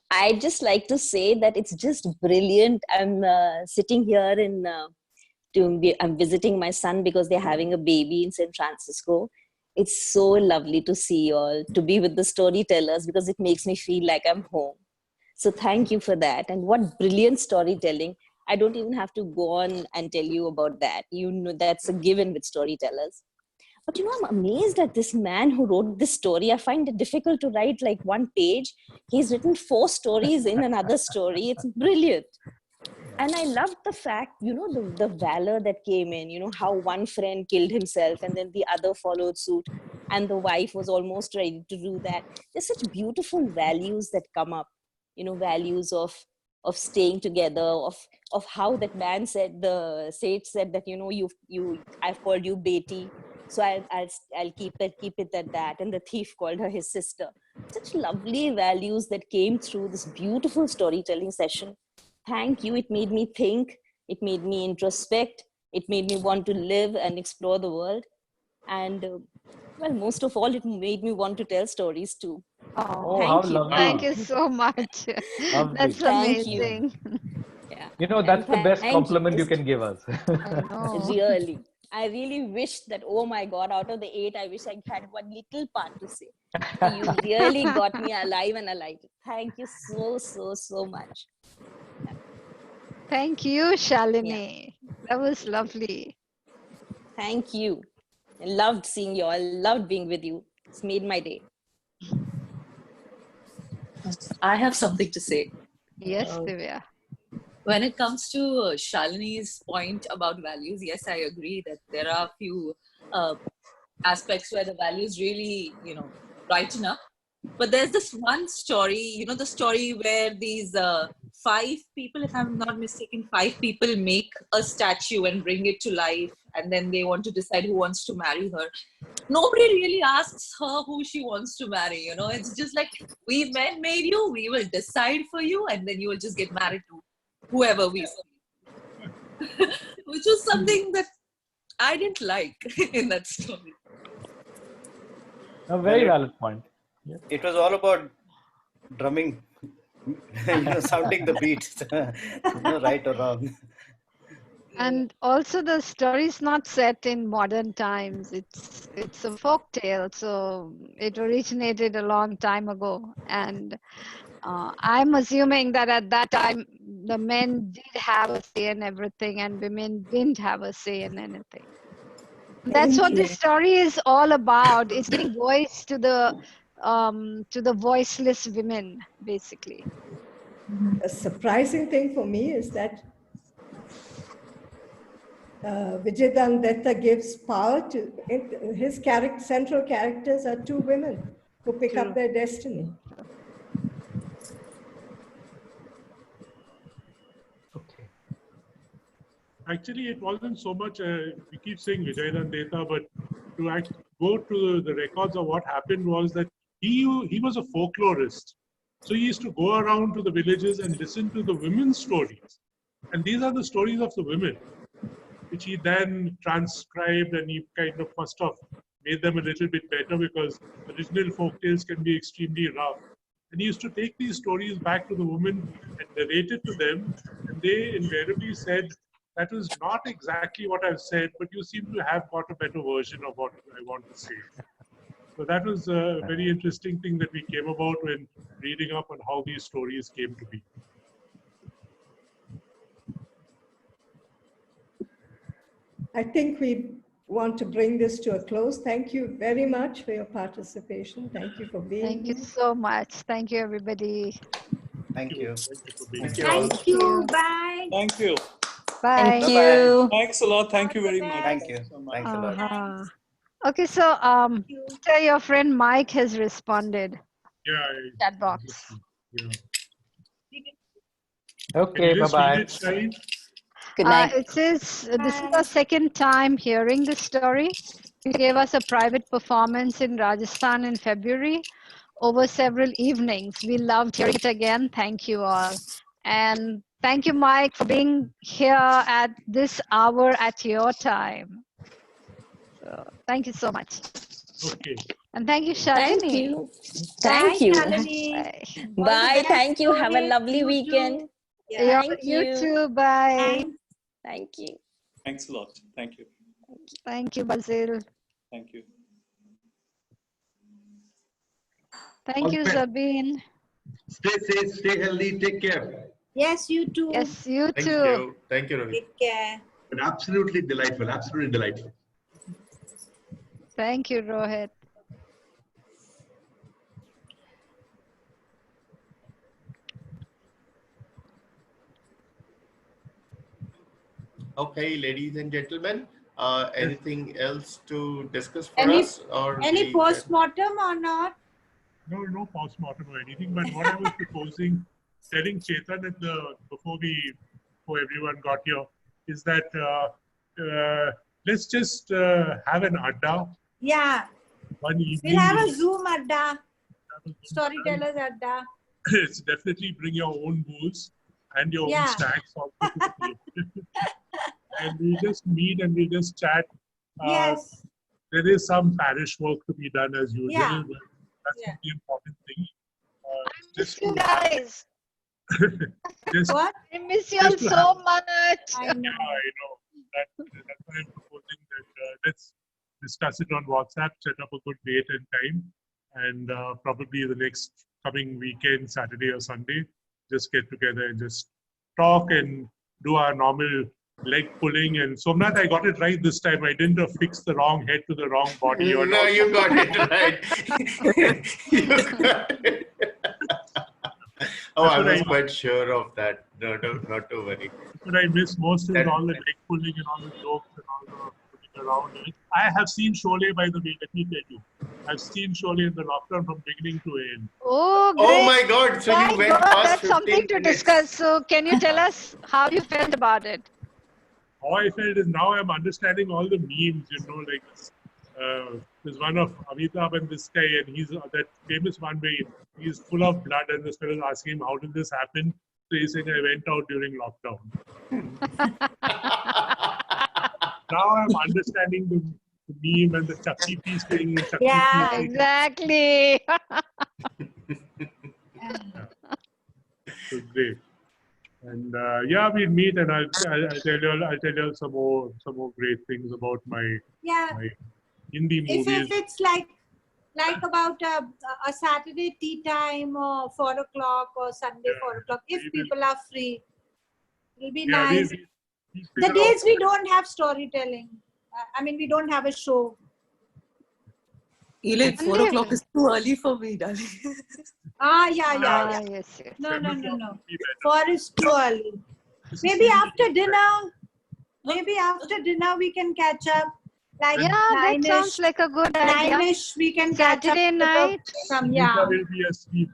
I'd just like to say that it's just brilliant. I'm sitting here I'm visiting my son because they're having a baby in San Francisco. It's so lovely to see you all, to be with the storytellers, because it makes me feel like I'm home. So thank you for that. And what brilliant storytelling. I don't even have to go on and tell you about that. You know, that's a given with storytellers. But I'm amazed at this man who wrote this story. I find it difficult to write like one page. He's written 4 stories in another story. It's brilliant. And I loved the fact, the valor that came in, how one friend killed himself and then the other followed suit, and the wife was almost ready to do that. There's such beautiful values that come up, values of staying together, of how that man said, the sage said that, I've called you Beti, so I'll keep it at that. And the thief called her his sister. Such lovely values that came through this beautiful storytelling session. Thank you. It made me think. It made me introspect. It made me want to live and explore the world. And well, most of all, it made me want to tell stories too. Oh, Thank you. thank you so much. Lovely. That's Thank you. amazing. Yeah. That's the best Thank compliment you you. can give us. I know. Really. I really wish that, oh my God, out of the 8, I wish I had one little part to say. So you really got me alive and alive. Thank you so much. Thank you, Shalini. That was lovely. Thank you. I loved seeing you. I loved being with you. It's made my day. I have something to say. Yes, Divya. When it comes to Shalini's point about values, yes, I agree that there are a few aspects where the values really, brighten up. But there's this one story, the story where these 5 people, if I'm not mistaken, 5 people make a statue and bring it to life, and then they want to decide who wants to marry her. Nobody really asks her who she wants to marry, It's just like, we men made you, we will decide for you, and then you will just get married to whoever we see. Which was something that I didn't like in that story. A very valid point. Yes. It was all about drumming, sounding the beat, right or wrong. And also the story is not set in modern times. It's a folk tale, so it originated a long time ago. And I'm assuming that at that time the men did have a say in everything and women didn't have a say in anything. That's what this story is all about. It's giving voice to the voiceless women, basically. A surprising thing for me is that Vijay Detta gives power to his central characters are 2 women who pick up their destiny. Actually, it wasn't so much, we keep saying Vijay Detta, but to go to the records of what happened was that he was a folklorist. So he used to go around to the villages and listen to the women's stories. And these are the stories of the women, which he then transcribed, and he kind of must have made them a little bit better, because original folk tales can be extremely rough. And he used to take these stories back to the women and narrate it to them. And they invariably said, that was not exactly what I've said, but you seem to have got a better version of what I want to say. So that was a very interesting thing that we came about when reading up on how these stories came to be. I think we want to bring this to a close. Thank you very much for your participation. Thank you for being Thank you here. so much. Thank you, everybody. Thank you. Thank you. Bye. Thank you. Bye. Thank you. Thanks a lot. Thank you very much. Thank you. Thanks a lot. Uh-huh. Okay, so tell your friend Mike has responded. Yeah. Chat box. Yeah. Okay, bye-bye. Good night. It says, this is our second time hearing this story. You gave us a private performance in Rajasthan in February over several evenings. We loved hearing it again. Thank you all. And thank you, Mike, for being here at this hour at your time. So thank you so much. Okay. And thank you, Shalini. Thank you. Thank you. Bye. Bye. Thank you. Have a lovely weekend. Yeah, Thank you you. too. Bye. Thank you. Thanks a lot. Thank you. Thank you, Basil. Thank you. Thank you, Zabeen. Stay safe, stay healthy, take care. Yes, you too. Yes, you Thank too. you. Thank you, Ravi. Take care. But absolutely delightful, absolutely delightful. Thank you, Rohit. Okay, ladies and gentlemen, anything else to discuss for Any us? Or any we can- post-mortem or not? No post-mortem or anything. But what I was proposing, telling Chetan before everyone got here, is that let's just have an adda. Yeah. One evening. We'll have a Zoom adda. Storytellers adda. It's definitely bring your own booze and your own snacks also to the table. And we just meet and we just chat. Yes. There is some parish work to be done as usual. Yeah. But that's not the important thing. Miss you guys. What? I miss you all so much. I know. Yeah, I know. That's why I'm proposing that let's discuss it on WhatsApp, set up a good date and time, and probably the next coming weekend, Saturday or Sunday, just get together and just talk and do our normal leg pulling. And Somnath, I got it right this time. I didn't fix the wrong head to the wrong body. Or no, you got it right. You got it. Oh, I was quite sure of that. No, not to worry. What I miss most is all the leg pulling and all the jokes and all the putting around it. I have seen Chouboli, by the way, let me tell you. I've seen Chouboli in the lockdown from beginning to end. Oh, great. Oh my God! So you went past That's 15 something to minutes. discuss. So, can you tell us how you felt about it? How I felt is now I'm understanding all the memes, like this. There's one of Amitabh and this guy, and he's that famous one where he's full of blood, and this fellow is asking him, how did this happen? So he's saying, I went out during lockdown. Now I'm understanding the meme and the Chucky piece thing. Yeah, exactly. So great. And yeah, we'll meet, and I'll tell you some more great things about my Hindi movies. If it's like about a Saturday tea time or 4 o'clock or Sunday 4 o'clock, if people are free, it'll be nice. The days we don't have storytelling, we don't have a show. Eli, 4 o'clock is too early for me, darling. Yeah. Yes. No. 4 is too early. Maybe after dinner we can catch up. Like that sounds like a good idea. 9ish we can Saturday catch up. night. Will be asleep.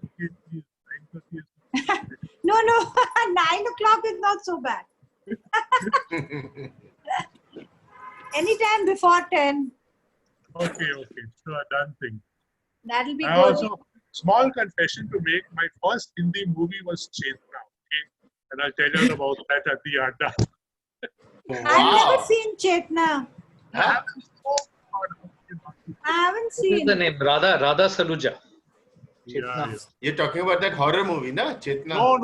No, 9 o'clock is not so bad. Anytime before 10. Okay. Sure, done thing. That'll be good. Also, small confession to make. My first Hindi movie was Chetna. Okay, and I'll tell you about that at the Adda. I've never seen Chetna. Huh? I haven't What seen. is the name? Radha Saluja. Yeah. You're talking about that horror movie, na? Chetna. No.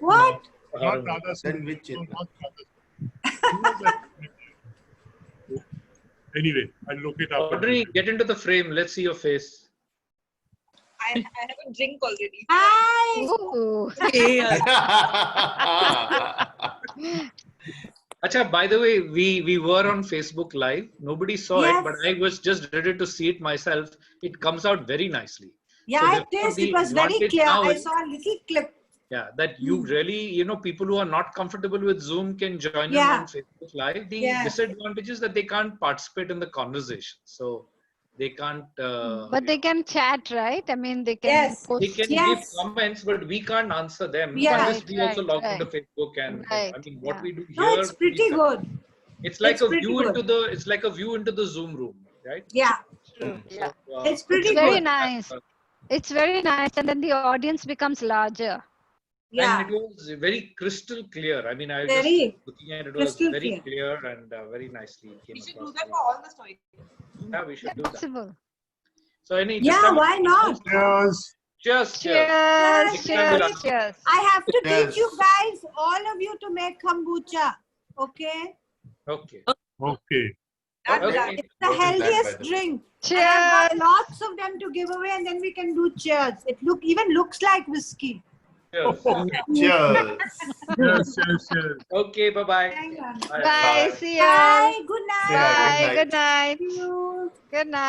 What? Not Radha. Then which Chetna? Anyway, I'll look it up. Audrey, get into the frame. Let's see your face. I have a drink already. Hi. Ooh. Acha, by the way, we were on Facebook Live. Nobody saw it, but I was just ready to see it myself. It comes out very nicely. Yeah, it is. It was very clear. I saw a little clip. Yeah, that you really, people who are not comfortable with Zoom can join in on Facebook Live. The disadvantage is that they can't participate in the conversation. So they can't. But they can chat, right? They can post. They can give comments, but we can't answer them. Unless we also log into Facebook and what we do here. No, it's pretty good. It's like a view into the. It's like a view into the Zoom room, right? Yeah. Yeah. It's pretty good. Very good. nice. It's very nice, and then the audience becomes larger. Yeah. And it was very crystal clear. I was Very just looking at it. It was very clear and very nicely came We should across. do that for all the stories. Yeah, we should do that. Possible. So why not? Cheers. Cheers. I have to teach you guys, all of you, to make kombucha. Okay? Okay. It's the healthiest drink. Cheers. And I've got lots of them to give away, and then we can do cheers. It even looks like whiskey. Cheers. Cheers. Okay, bye-bye. Hang on. Bye. See you. Bye. Good night. Bye. Good night. Good night. Good night.